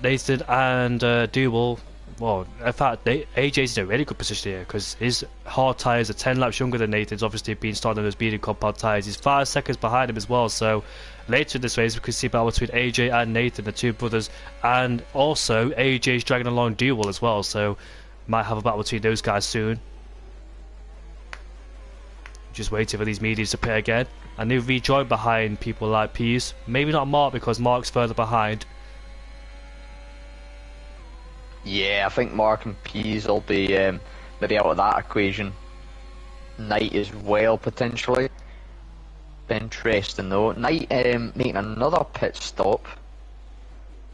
Nathan and Duel, well, in fact, AJ's in a really good position here because his hard tyres are 10 laps younger than Nathan's. Obviously, being started on those medium compound tyres, he's 5 seconds behind him as well. So later in this race, we could see a battle between AJ and Nathan, the two brothers, and also AJ's dragging along Duel as well. So might have a battle between those guys soon. Just waiting for these mediums to pit again, and they'll rejoin behind people like Pease. Maybe not Mark because Mark's further behind. Yeah, I think Mark and Pease will be maybe out of that equation. Knight as well potentially. Interesting though. Knight making another pit stop.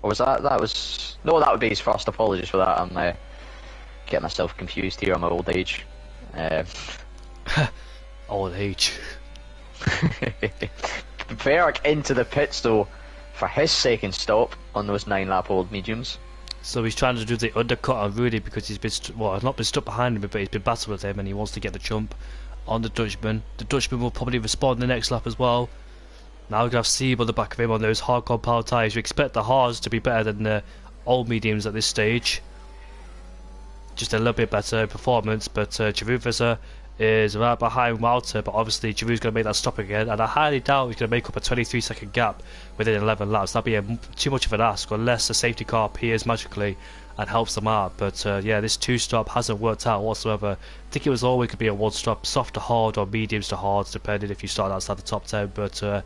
Or was that was no, that would be his first. Apologies for that. I'm getting myself confused here on my old age. Old age. Berg into the pits though for his second stop on those 9-lap old mediums. So he's trying to do the undercut on Rudy because he's been not been stuck behind him, but he's been battled with him, and he wants to get the jump on the Dutchman. The Dutchman will probably respond in the next lap as well. Now we're going to have Sieb on the back of him on those hard compound tyres. We expect the hards to be better than the old mediums at this stage. Just a little bit better performance, but Chiruviza is right behind Walter, but obviously Giroux's going to make that stop again, and I highly doubt he's going to make up a 23-second gap within 11 laps. That'd be too much of an ask unless the safety car appears magically and helps them out. But yeah, this 2-stop hasn't worked out whatsoever. I think it was always going to be a 1-stop, soft to hard or mediums to hards, depending if you start outside the top 10. But it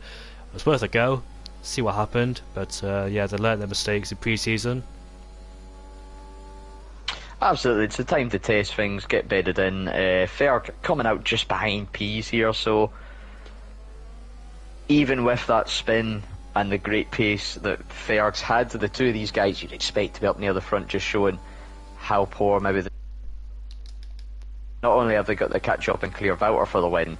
was worth a go, see what happened. But yeah, they learned their mistakes in pre-season. Absolutely, it's the time to test things, get bedded in. Ferg coming out just behind Pease here, so even with that spin and the great pace that Ferg's had, the two of these guys you'd expect to be up near the front, just showing how poor maybe not only have they got the catch up and clear Valter for the win,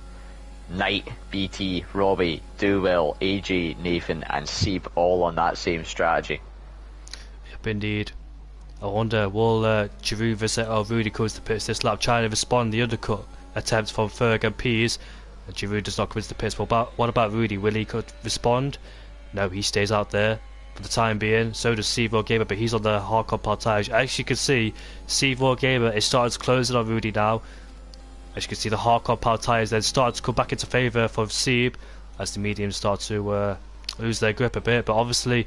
Knight, BT, Robbie, Doolwell, AJ, Nathan, and Seb all on that same strategy. Yep, indeed. I wonder, will Giroud visit or Rudy comes to pits this lap, trying to respond the undercut attempts from Ferg and Pease? Giroud does not come into the pits. What about Rudy? Will he respond? No, he stays out there for the time being. So does Sevor Gamer, but he's on the hardcore partage. As you can see, Sevor Gamer is starting to close in on Rudy now. As you can see, the hardcore partage then starts to come back into favour for Seb as the mediums start to lose their grip a bit. But obviously,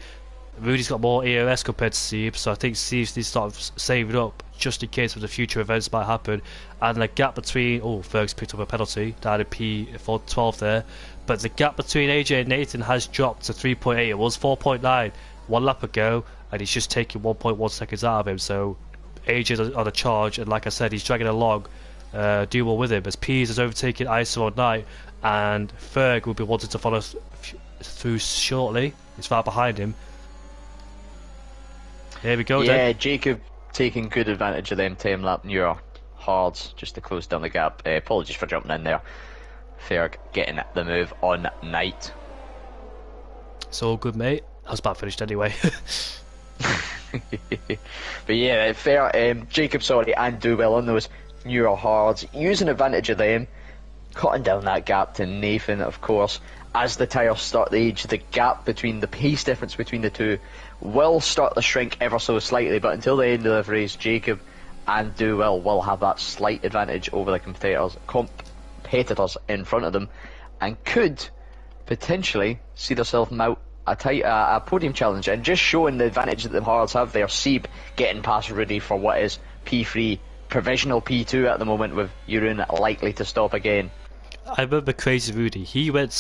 Rudy's got more EOS compared to Seb, so I think Seb needs to start saving up just in case of the future events might happen. And the gap between Ferg's picked up a penalty down in P412 there, but the gap between AJ and Nathan has dropped to 3.8. It was 4.9 one lap ago, and he's just taking 1.1 seconds out of him. So AJ's on a charge, and like I said, he's dragging along Duel with him as Pease has overtaken ISO on night, and Ferg will be wanting to follow through shortly. He's right behind him. Here we go. Yeah, then. Jacob taking good advantage of them time lap newer hards just to close down the gap. Apologies for jumping in there. Ferg getting the move on Knight. It's all good, mate. I was about finished anyway. But yeah, Jacob, and Duwell on those newer hards, using advantage of them, cutting down that gap to Nathan, of course. As the tyres start to age, the gap between the pace difference between the two will start to shrink ever so slightly, but until the end of the race, Jacob and Duwell will have that slight advantage over the competitors in front of them, and could potentially see themselves mount a podium challenge, and just showing the advantage that the hards have there. Seb getting past Rudy for what is P3, provisional P2 at the moment, with Jeroen likely to stop again. I remember Crazy Rudy. He went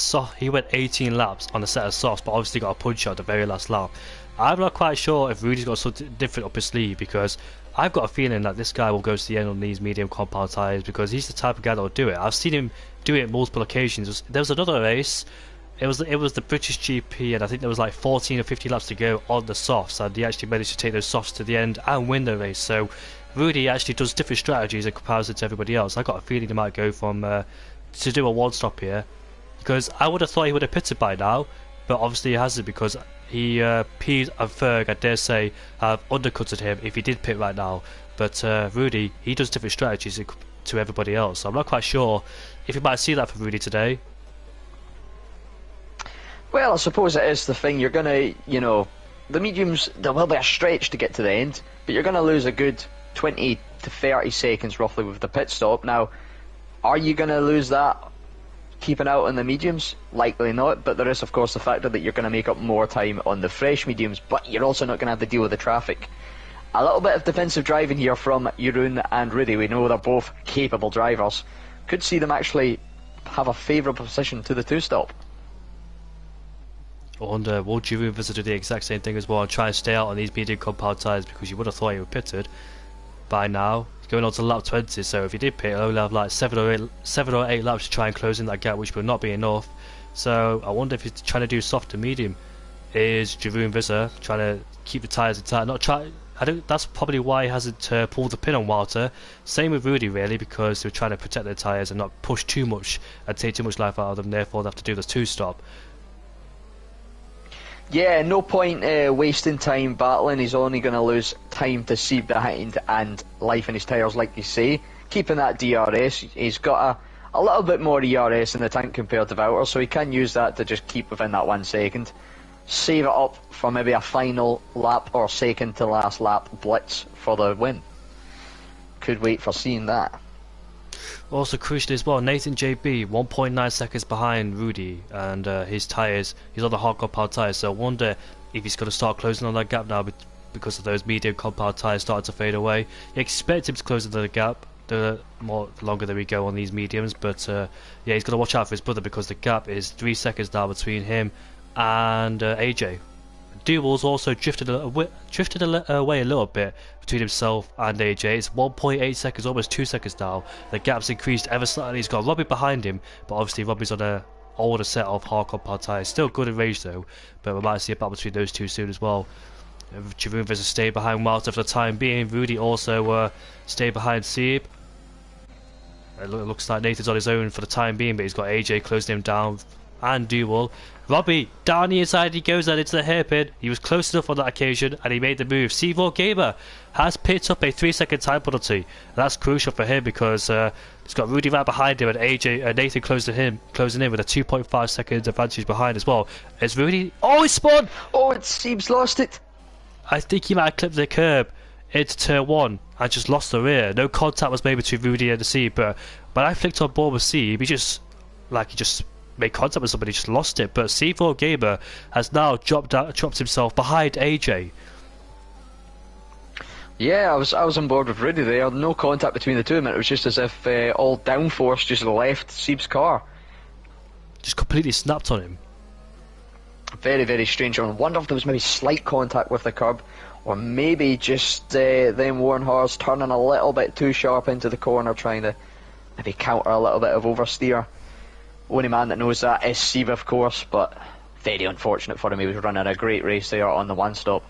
18 laps on a set of softs, but obviously got a punch out at the very last lap. I'm not quite sure if Rudy's got something different up his sleeve, because I've got a feeling that this guy will go to the end on these medium compound tyres, because he's the type of guy that will do it. I've seen him do it multiple occasions. There was another race. It was the British GP, and I think there was like 14 or 15 laps to go on the softs, and he actually managed to take those softs to the end and win the race. So Rudy actually does different strategies in comparison to everybody else. I got a feeling he might go from to do a one stop here, because I would have thought he would have pitted by now, but obviously he hasn't, because he Pete and Ferg, I dare say, have undercutted him if he did pit right now. But Rudy, he does different strategies to everybody else, so I'm not quite sure if you might see that from Rudy today. Well, I suppose it is the thing. You're gonna, the mediums, there will be a stretch to get to the end, but you're gonna lose a good 20 to 30 seconds roughly with the pit stop. Now, are you gonna lose that keeping out on the mediums? Likely not, but there is of course the factor that you're gonna make up more time on the fresh mediums, but you're also not gonna have to deal with the traffic. A little bit of defensive driving here from Jeroen and Rudy. We know they're both capable drivers. Could see them actually have a favourable position to the two-stop. I wonder, will Jeroen do the exact same thing as well and try and stay out on these medium compound tyres, because you would have thought he would pitted by now. He's going on to lap 20, so if he did pit, he'll only have like 7 or 8 laps to try and close in that gap, which will not be enough. So I wonder if he's trying to do soft to medium. Is Jeroen trying to keep the tyres intact? That's probably why he hasn't pulled the pin on Walter. Same with Rudy, really, because they're trying to protect their tyres and not push too much and take too much life out of them. Therefore, they have to do the two-stop. Yeah, no point wasting time battling. He's only going to lose time to Seb behind and life in his tyres, like you say. Keeping that DRS, he's got a little bit more ERS in the tank compared to Wouter, so he can use that to just keep within that 1 second. Save it up for maybe a final lap or second to last lap blitz for the win. Could wait for seeing that. Also crucial as well, Nathan JB 1.9 seconds behind Rudy, and his tyres, he's on the hard compound tyres, so I wonder if he's going to start closing on that gap now because of those medium compound tyres starting to fade away. You expect him to close into the gap the longer that we go on these mediums, but yeah, he's got to watch out for his brother, because the gap is 3 seconds now between him and AJ. Duel's also drifted away a little bit between himself and AJ. It's 1.8 seconds, almost 2 seconds now. The gap's increased ever slightly. He's got Robbie behind him, but obviously Robbie's on a older set of hard compound tyres. Still good in range though, but we might see a battle between those two soon as well. Jeroen Visser stay behind Walter for the time being. Rudy also stay behind Seb. It looks like Nathan's on his own for the time being, but he's got AJ closing him down and Duel. Robbie, down the inside he goes and into the hairpin. He was close enough on that occasion and he made the move. C4 Gamer has picked up a 3-second time penalty. And that's crucial for him because he's got Rudy right behind him and Nathan closing in with a 2.5 second advantage behind as well. It's Rudy. Oh, he spun! Oh, it seems lost it. I think he might have clipped the curb into turn 1 and just lost the rear. No contact was made between Rudy and the Seeb, but when I flicked on board with Seeb, he just made contact with somebody, just lost it. But C4 Gamer has now dropped himself behind AJ. Yeah, I was on board with Rudy there. No contact between the two of them. It was just as if all downforce just left Seeb's car. Just completely snapped on him. Very, very strange. I wonder if there was maybe slight contact with the curb, or maybe just them Warnhars turning a little bit too sharp into the corner, trying to maybe counter a little bit of oversteer. Only man that knows that is Seeb, of course, but very unfortunate for him. He was running a great race there on the one stop.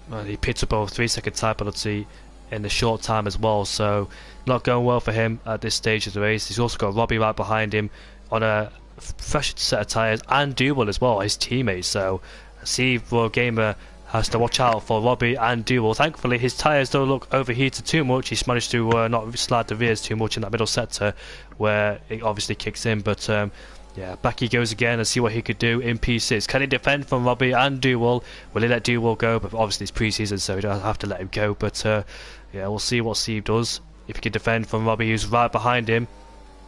Well, he picked up a 3-second time penalty in the short time as well, so not going well for him at this stage of the race. He's also got Robbie right behind him on a fresh set of tyres, and Duel as well, his teammate. So C4 Gamer has to watch out for Robbie and Duel. Thankfully his tyres don't look overheated too much. He's managed to not slide the rears too much in that middle sector where it obviously kicks in, but yeah, back he goes again and see what he could do in P6. Can he defend from Robbie and Duel? Will he let Duel go? But obviously it's pre-season, so he don't have to let him go, but yeah, we'll see what Seeb does. If he can defend from Robbie, who's right behind him.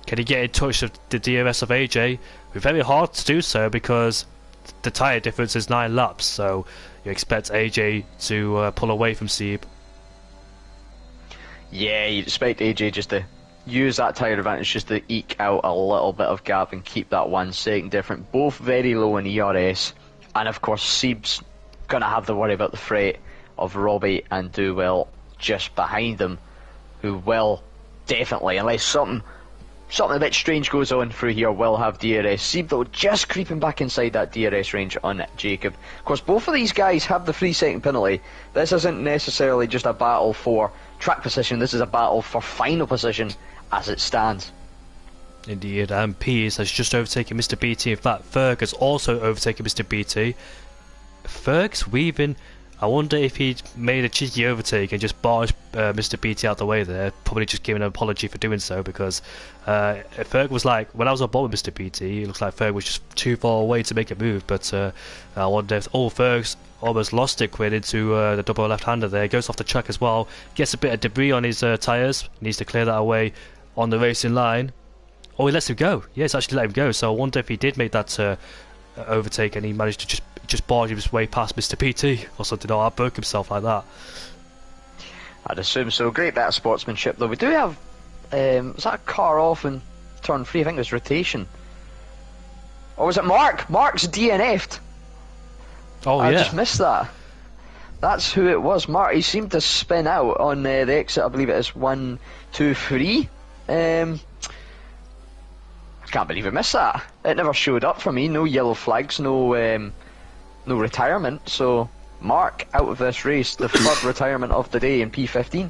Can he get in touch with the DRS of AJ? It'll be very hard to do so because the tyre difference is 9 laps, so you expect AJ to pull away from Seeb. Yeah, you'd expect AJ just to use that tyre advantage just to eke out a little bit of gap and keep that 1 second different. Both very low in ERS, and of course Seeb's going to have to worry about the threat of Robbie and Duel just behind them, who will definitely, unless something a bit strange goes on through here, will have DRS. Seeb though just creeping back inside that DRS range on Jacob. Of course, both of these guys have the 3-second penalty. This isn't necessarily just a battle for track position, this is a battle for final position as it stands. Indeed, and Pease has just overtaken Mr. BT. In fact, Ferg has also overtaken Mr. BT. Ferg's weaving. I wonder if he'd made a cheeky overtake and just barged Mr. BT out the way there, probably just giving an apology for doing so, because Ferg was like, when I was on board with Mr. BT, it looks like Ferg was just too far away to make a move, but I wonder if, Ferg's almost lost it quid into the double left-hander there, goes off the track as well, gets a bit of debris on his tyres, needs to clear that away on the racing line. Oh, he lets him go. Yeah, he's actually let him go, so I wonder if he did make that overtake and he managed to just barge his way past Mr. PT or something, or outbroke himself like that. I'd assume so. Great bit of sportsmanship though. We do have was that a car off in turn 3? I think it was rotation. Or was it Mark? Mark's DNF'd. Oh, I yeah. just missed that. That's who it was. Mark, he seemed to spin out on the exit. I believe it is 1, 2, 3. I can't believe I missed that. It never showed up for me. No yellow flags, no retirement. So Mark out of this race, the third retirement of the day in P15.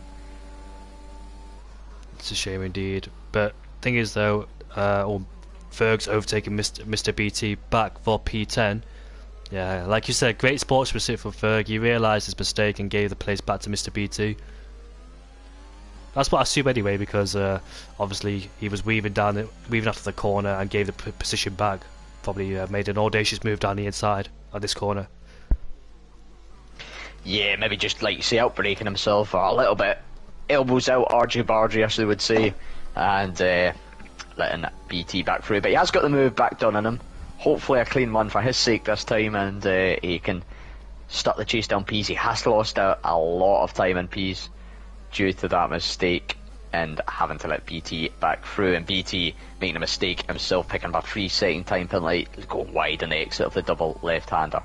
It's a shame indeed. But thing is though, Ferg's overtaking Mr. BT back for P10. Yeah, like you said, great sportsmanship from Ferg. He realised his mistake and gave the place back to Mr. BT. That's what I assume anyway, because obviously he was weaving after the corner and gave the position back. Probably made an audacious move down the inside at this corner. Yeah, maybe just, like you say, outbreaking himself a little bit. Elbows out, argy-bargy, as they would say, and letting BT back through. But he has got the move back done on him. Hopefully a clean one for his sake this time, and he can start the chase down Pease. He has lost out a lot of time in Pease due to that mistake and having to let BT back through, and BT making a mistake himself, picking up a 3-second time penalty, going wide on the exit of the double left-hander.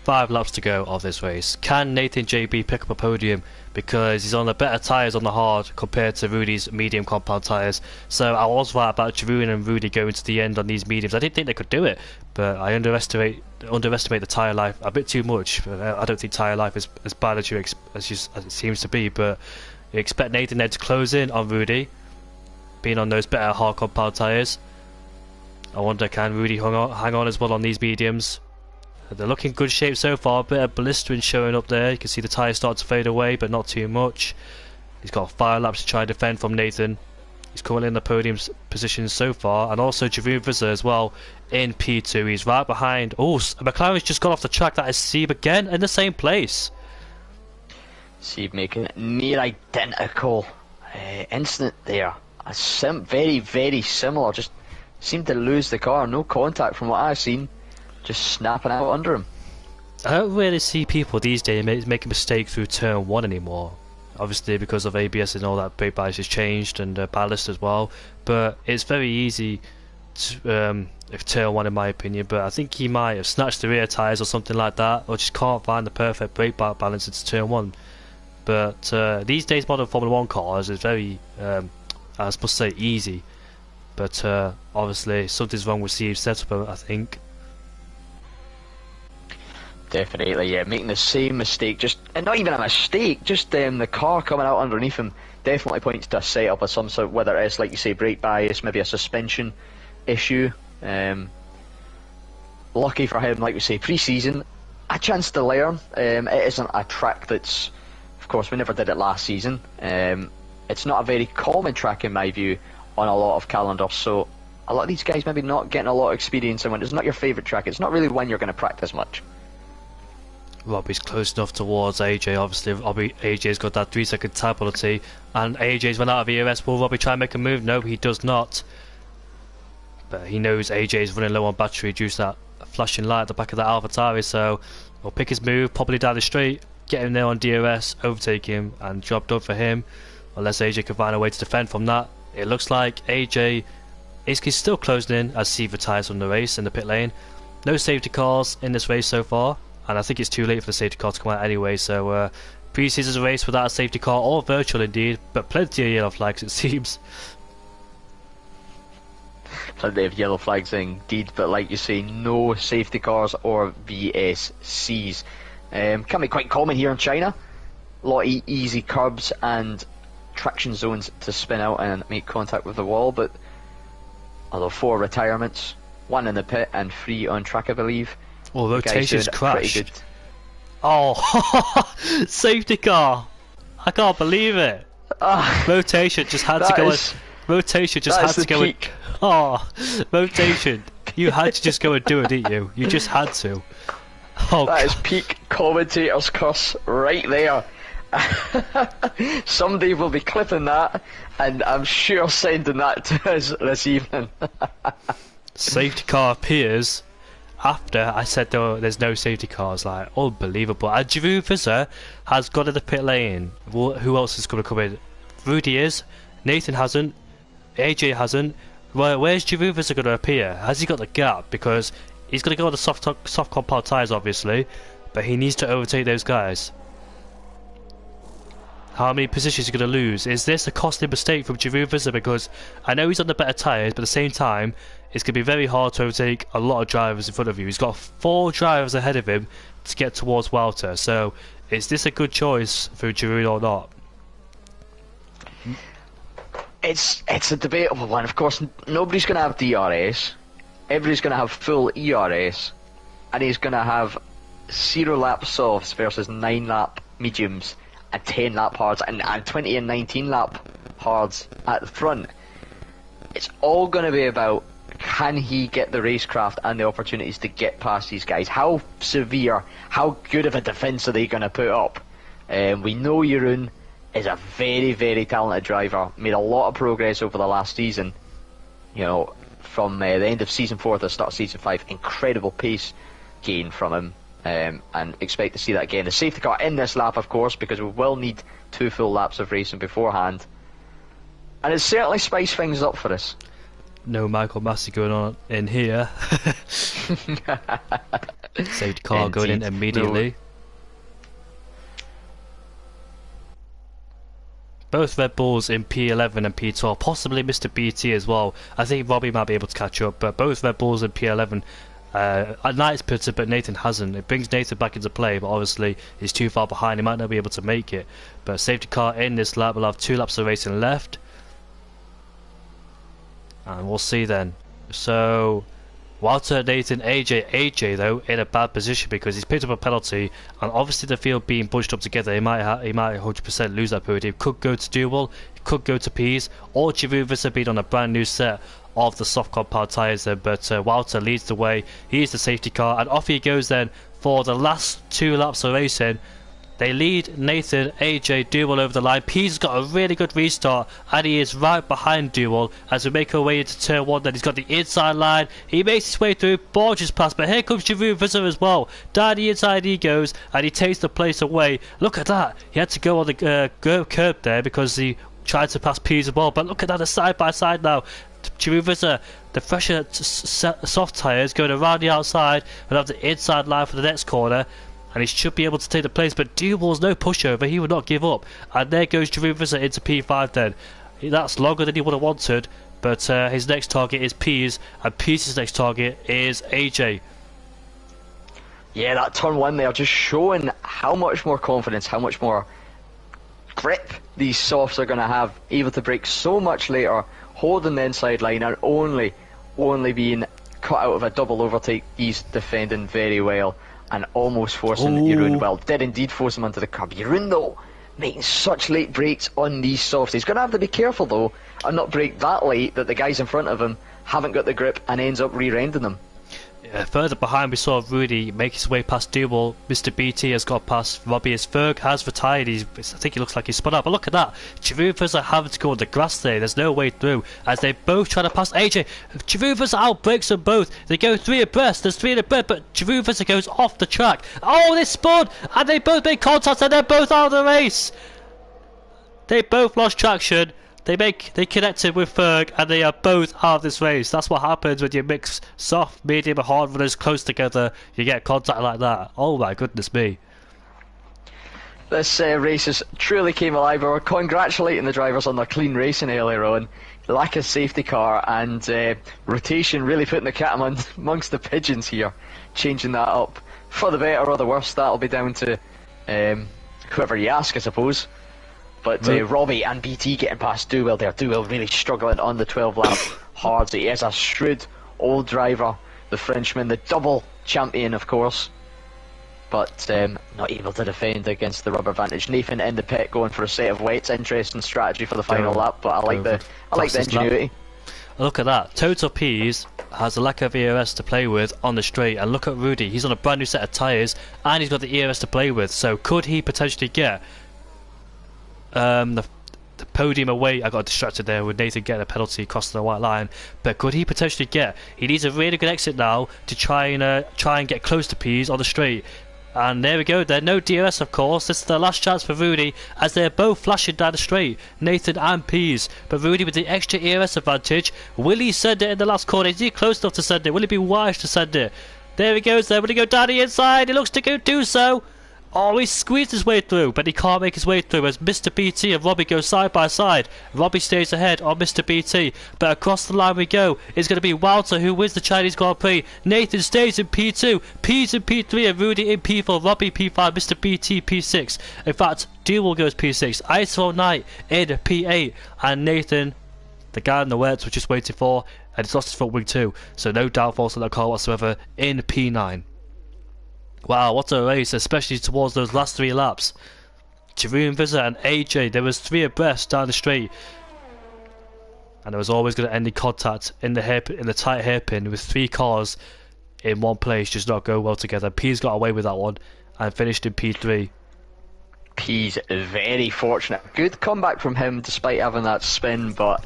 5 laps to go of this race. Can Nathan JB pick up a podium? Because he's on the better tyres on the hard compared to Rudy's medium compound tyres. So I was right about Jeroen and Rudy going to the end on these mediums. I didn't think they could do it, but I underestimate the tyre life a bit too much. I don't think tyre life is as bad as it seems to be, but you expect Nathan then to close in on Rudy. being on those better hard compound tyres. I wonder can Rudy hang on as well on these mediums. They're looking good shape so far. A bit of blistering showing up there. You can see the tyres start to fade away, but not too much. He's got 5 laps to try and defend from Nathan. He's currently in the podium position so far, and also Jeroen Visser as well in P2. He's right behind. Oh, McLaren's just got off the track. That is Seb again in the same place. Seb making it near identical incident there. Very, very similar. Just seemed to lose the car. No contact from what I've seen. Just snapping out under him. I don't really see people these days make a mistake through turn 1 anymore. Obviously because of ABS and all that, brake bias has changed, and ballast as well. But it's very easy to, if turn 1 in my opinion. But I think he might have snatched the rear tyres or something like that, or just can't find the perfect brake balance into turn 1. But these days modern Formula 1 cars is very, I must say, easy. But obviously something's wrong with Seb's setup, I think. Definitely, yeah, making the same mistake, and not even a mistake, just the car coming out underneath him definitely points to a setup of some sort, whether it's, like you say, brake bias, maybe a suspension issue. Lucky for him, like we say, pre-season, a chance to learn. It isn't a track that's, of course, we never did it last season. It's not a very common track in my view on a lot of calendars, so a lot of these guys maybe not getting a lot of experience, and when it's not your favourite track, it's not really when you're going to practice much. Robbie's close enough towards AJ. Obviously, AJ's got that 3-second tap penalty, and AJ's run out of ERS. Will Robbie try and make a move? No, he does not. But he knows AJ's running low on battery due to that flashing light at the back of that AlphaTauri, so he'll pick his move, probably down the straight, get him there on DRS, overtake him, and job done for him. Unless AJ can find a way to defend from that. It looks like AJ is still closing in as Seb retires from the race in the pit lane. No safety cars in this race so far, and I think it's too late for the safety car to come out anyway, so pre-season's race without a safety car, or virtual indeed, but plenty of yellow flags it seems. Plenty of yellow flags indeed, but like you say, no safety cars or VSCs. Can be quite common here in China. A lot of easy curbs and traction zones to spin out and make contact with the wall, but although 4 retirements, 1 in the pit and 3 on track I believe. Oh, rotation's crashed. Oh, safety car! I can't believe it. Rotation just had to go. Rotation just had to go. Oh, rotation! You had to just go and do it, didn't you? You just had to. Oh, that is peak commentator's curse right there. Somebody will be clipping that, and I'm sure sending that to us this evening. Safety car appears after I said there's no safety cars. Like, unbelievable. And Jeroen Visser has got in the pit lane. Who else is going to come in? Rudy is. Nathan hasn't. AJ hasn't. Where's Jeroen Visser going to appear? Has he got the gap? Because he's going to go on the soft compound tyres obviously, but he needs to overtake those guys. How many positions is he going to lose? Is this a costly mistake from Jeroen Visser? Because I know he's on the better tyres, but at the same time, it's going to be very hard to overtake a lot of drivers in front of you. He's got 4 drivers ahead of him to get towards Walter. So, is this a good choice for Jeroen or not? It's a debatable one. Of course, nobody's going to have DRS. Everybody's going to have full ERS. And he's going to have 0 lap softs versus 9 lap mediums and 10 lap hards and 20 and 19 lap hards at the front. It's all going to be about, can he get the racecraft and the opportunities to get past these guys? How severe, how good of a defence are they going to put up? We know Jeroen is a very, very talented driver, made a lot of progress over the last season. You know, from the end of season 4 to the start of season 5, incredible pace gain from him. And expect to see that again. The safety car in this lap, of course, because we will need 2 full laps of racing beforehand. And it certainly spiced things up for us. No Michael Massey going on in here. Safety car going in immediately. No. Both Red Bulls in P11 and P12, possibly Mr. BT as well. I think Robbie might be able to catch up, but both Red Bulls in P11. Knight's put it, but Nathan hasn't. It brings Nathan back into play, but obviously he's too far behind. He might not be able to make it. But safety car in this lap will have 2 laps of racing left. and we'll see then. So Walter, Nathan, AJ though in a bad position because he's picked up a penalty, and obviously the field being bunched up together, he might 100% lose that podium. Could go to Duel, could go to Pease, or Chivuvis being on a brand new set of the soft compound tyres there. But Walter leads the way. He's the safety car, and off he goes then for the last 2 laps of racing. They lead Nathan, AJ, Duel over the line. Pease has got a really good restart, and he is right behind Duel as we make our way into turn 1. Then he's got the inside line. He makes his way through, Borges past, but here comes Giroud Visser as well. Down the inside he goes, and he takes the place away. Look at that. He had to go on the curb there because he tried to pass Pease as well. But look at that, side by side now. Giroud Visser, the fresher soft tyres going around the outside, and have the inside line for the next corner. And he should be able to take the place, but Duel's no pushover, he would not give up. And there goes Giroud Visser into P5 then. That's longer than he would have wanted, but his next target is Pease, and Pease's next target is AJ. Yeah, that turn 1 there just showing how much more confidence, how much more grip these softs are going to have, able to brake so much later, holding the inside line and only being cut out of a double overtake. He's defending very well and almost forcing Jeroen, well, did indeed force him onto the curb. Jeroen though, making such late brakes on these softs. He's going to have to be careful though and not brake that late that the guys in front of him haven't got the grip and ends up rear-ending them. Further behind we saw Rudy make his way past Duel. Mr. BT has got past Robbie as Ferg has retired. I think he looks like he's spun out, but look at that. Chivuvis are having to go on the grass there. There's no way through as they both try to pass AJ. Chivuvis outbreaks them both. They go 3 abreast. There's 3 abreast, but Chivuvis goes off the track. Oh, they spun and they both make contact and they're both out of the race. They both lost traction. They connected with Ferg and they are both out of this race. That's what happens when you mix soft, medium and hard runners close together. You get contact like that. Oh my goodness me. This race has truly came alive. We were congratulating the drivers on their clean racing earlier on. Lack of safety car and rotation really putting the cat amongst the pigeons here. Changing that up. For the better or the worse, that'll be down to whoever you ask, I suppose. But Robbie and BT getting past Duel there. Duel really struggling on the 12 lap hards. He is a shrewd old driver, the Frenchman, the double champion of course. But not able to defend against the rubber advantage. Nathan in the pit going for a set of wets. Interesting strategy for the final lap, but I like the ingenuity. Look at that. Total Pease has a lack of ERS to play with on the straight, and look at Rudy. He's on a brand new set of tyres and he's got the ERS to play with. So could he potentially get the podium away? I got distracted there with Nathan getting a penalty across the white line, but could he potentially get? He needs a really good exit now to try and get close to Pease on the straight. And there we go. There no DRS of course. This is the last chance for Rudy as they're both flashing down the straight, Nathan and Pease. But Rudy with the extra ERS advantage. Will he send it in the last corner? Is he close enough to send it? Will he be wise to send it? There he goes there. Will he go down the inside? He looks to do so. Oh, he squeezed his way through, but he can't make his way through as Mr. BT and Robbie go side by side. Robbie stays ahead on Mr. BT, but across the line we go. It's going to be Walter who wins the Chinese Grand Prix. Nathan stays in P2, Pease in P3, and Rudy in P4, Robbie P5, Mr. BT P6. In fact, Duel goes P6, ISO Knight in P8, and Nathan, the guy in the wets, we're just waiting for, and he's lost his front wing too, so no downforce on that car whatsoever, in P9. Wow, what a race, especially towards those last 3 laps. Jeroen Visser and AJ, there was 3 abreast down the straight. And there was always going to end in contact in the tight hairpin with 3 cars in one place, just not go well together. Pease got away with that one and finished in P3. Pease very fortunate. Good comeback from him despite having that spin, but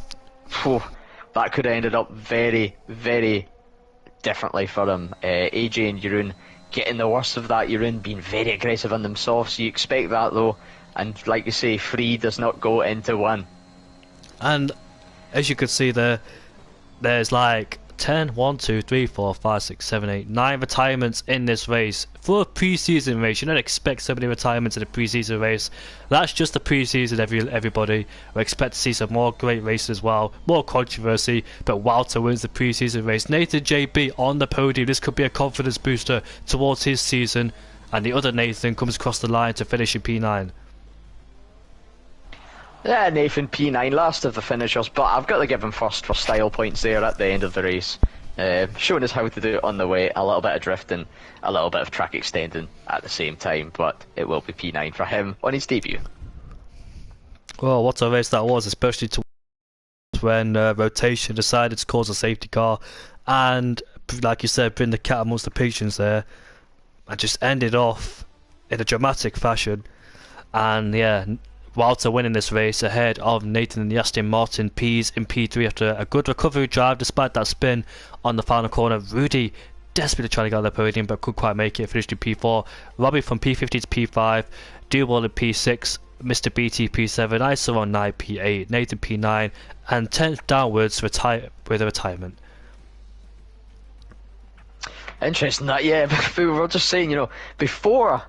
that could have ended up very, very differently for him. AJ and Jeroen getting the worst of that. Jeroen being very aggressive on them softs. You expect that though, and like you say, 3 does not go into 1. And as you could see there, there's like 1, 2, 3, 4, 5, 6, 7, 8, 9 retirements in this race. For a pre-season race, you don't expect so many retirements in a pre-season race. That's just the pre-season, everybody. We expect to see some more great races as well, more controversy, but Walter wins the pre-season race. Nathan JB on the podium. This could be a confidence booster towards his season, and the other Nathan comes across the line to finish in P9. Yeah, Nathan P9, last of the finishers, but I've got to give him first for style points there at the end of the race. Showing us how to do it on the way, a little bit of drifting, a little bit of track extending at the same time, but it will be P9 for him on his debut. Well, what a race that was, especially to when rotation decided to cause a safety car and, like you said, bring the cat amongst the pigeons there, and just ended off in a dramatic fashion. And yeah, Walter winning this race ahead of Nathan and the Aston Martin P's in P3 after a good recovery drive despite that spin on the final corner. Rudy desperately trying to get on the podium but couldn't quite make it, finished in P4. Robbie from P50 to P5, Dewall in P6, Mr. BT P7, ISO on 9 P8, Nathan P9, and 10th downwards with a retirement. Interesting that, yeah. We were just saying, before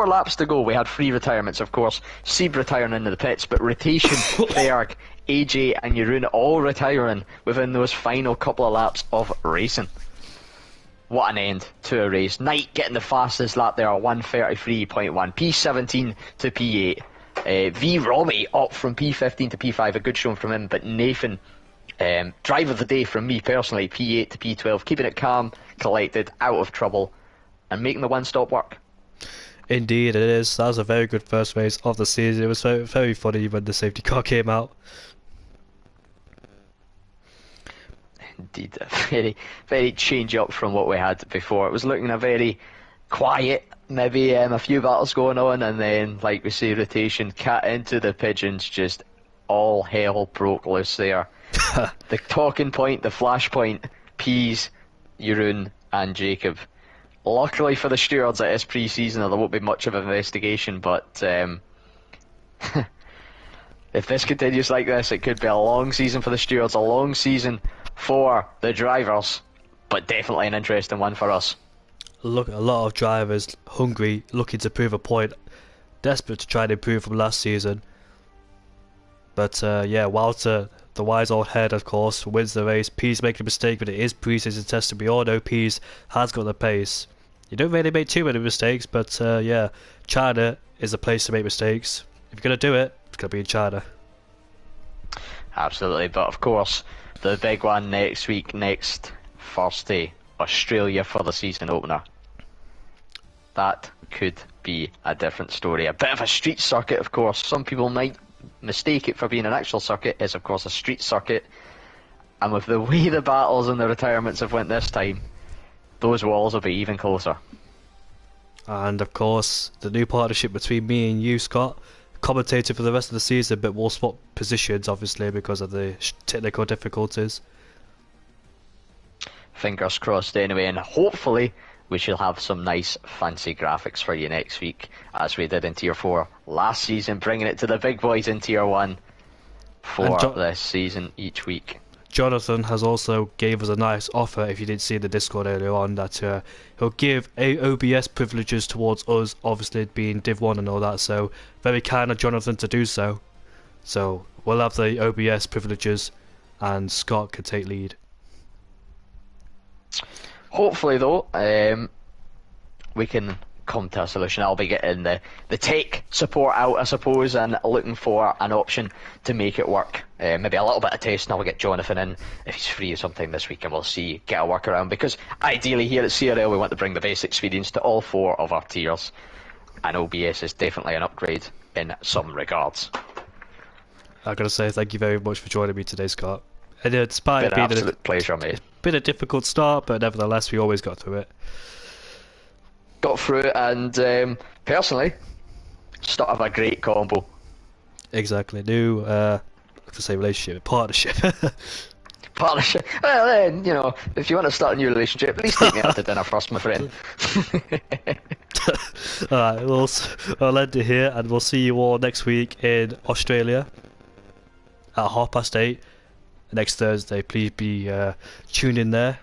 laps to go, we had 3 retirements, of course. Seeb retiring into the pits, but Rotation, Berg, AJ, and Jeroen all retiring within those final couple of laps of racing. What an end to a race. Knight getting the fastest lap there, 1:33.1. P17 to P8. V Robbie up from P15 to P5, a good showing from him, but Nathan, drive of the day from me personally, P8 to P12, keeping it calm, collected, out of trouble, and making the one-stop work. Indeed, it is. That was a very good first race of the season. It was very, very funny when the safety car came out. Indeed, a very, very change up from what we had before. It was looking a very quiet, maybe a few battles going on, and then, like we say, rotation, cat into the pigeons, just all hell broke loose there. The talking point, the flashpoint, Pease, Jeroen, and Jacob. Luckily for the stewards, it is pre-season, there won't be much of an investigation, but if this continues like this, it could be a long season for the stewards, a long season for the drivers, but definitely an interesting one for us. Look, a lot of drivers hungry, looking to prove a point, desperate to try and improve from last season. But yeah, Walter, the wise old head, of course, wins the race. Pease making a mistake, but it is pre-season testing. We all know Pease has got the pace. You don't really make too many mistakes, but yeah, China is a place to make mistakes. If you're going to do it, it's going to be in China. Absolutely, but of course, the big one next week, next Thursday, Australia for the season opener. That could be a different story. A bit of a street circuit, of course. Some people might mistake it for being an actual circuit. It's of course a street circuit, and with the way the battles and the retirements have went this time, those walls will be even closer. And of course, the new partnership between me and you, Scott, commentator for the rest of the season, but we'll swap positions obviously because of the technical difficulties. Fingers crossed anyway, and hopefully we shall have some nice fancy graphics for you next week, as we did in Tier 4 last season, bringing it to the big boys in Tier 1 for this season each week. Jonathan has also gave us a nice offer, if you didn't see the Discord earlier on, that he'll give OBS privileges towards us, obviously being Div 1 and all that, so very kind of Jonathan to do so. So we'll have the OBS privileges and Scott can take lead. Hopefully though, we can come to a solution. I'll be getting the tech support out, I suppose, and looking for an option to make it work. Maybe a little bit of testing. I'll get Jonathan in if he's free or something this week, and we'll see, get a workaround, because ideally here at CRL we want to bring the best experience to all 4 of our tiers, and OBS is definitely an upgrade in some regards. I've got to say thank you very much for joining me today, Scott. And despite being an absolute pleasure, mate. It's been a difficult start, but nevertheless we always got through it. Got through it, and personally, start of a great combo. Exactly, new, to say relationship, partnership. Partnership. Well, then, if you want to start a new relationship, at least take me out to dinner first, my friend. Alright, I'll end it here, and we'll see you all next week in Australia at 8:30 next Thursday. Please be tuned in there.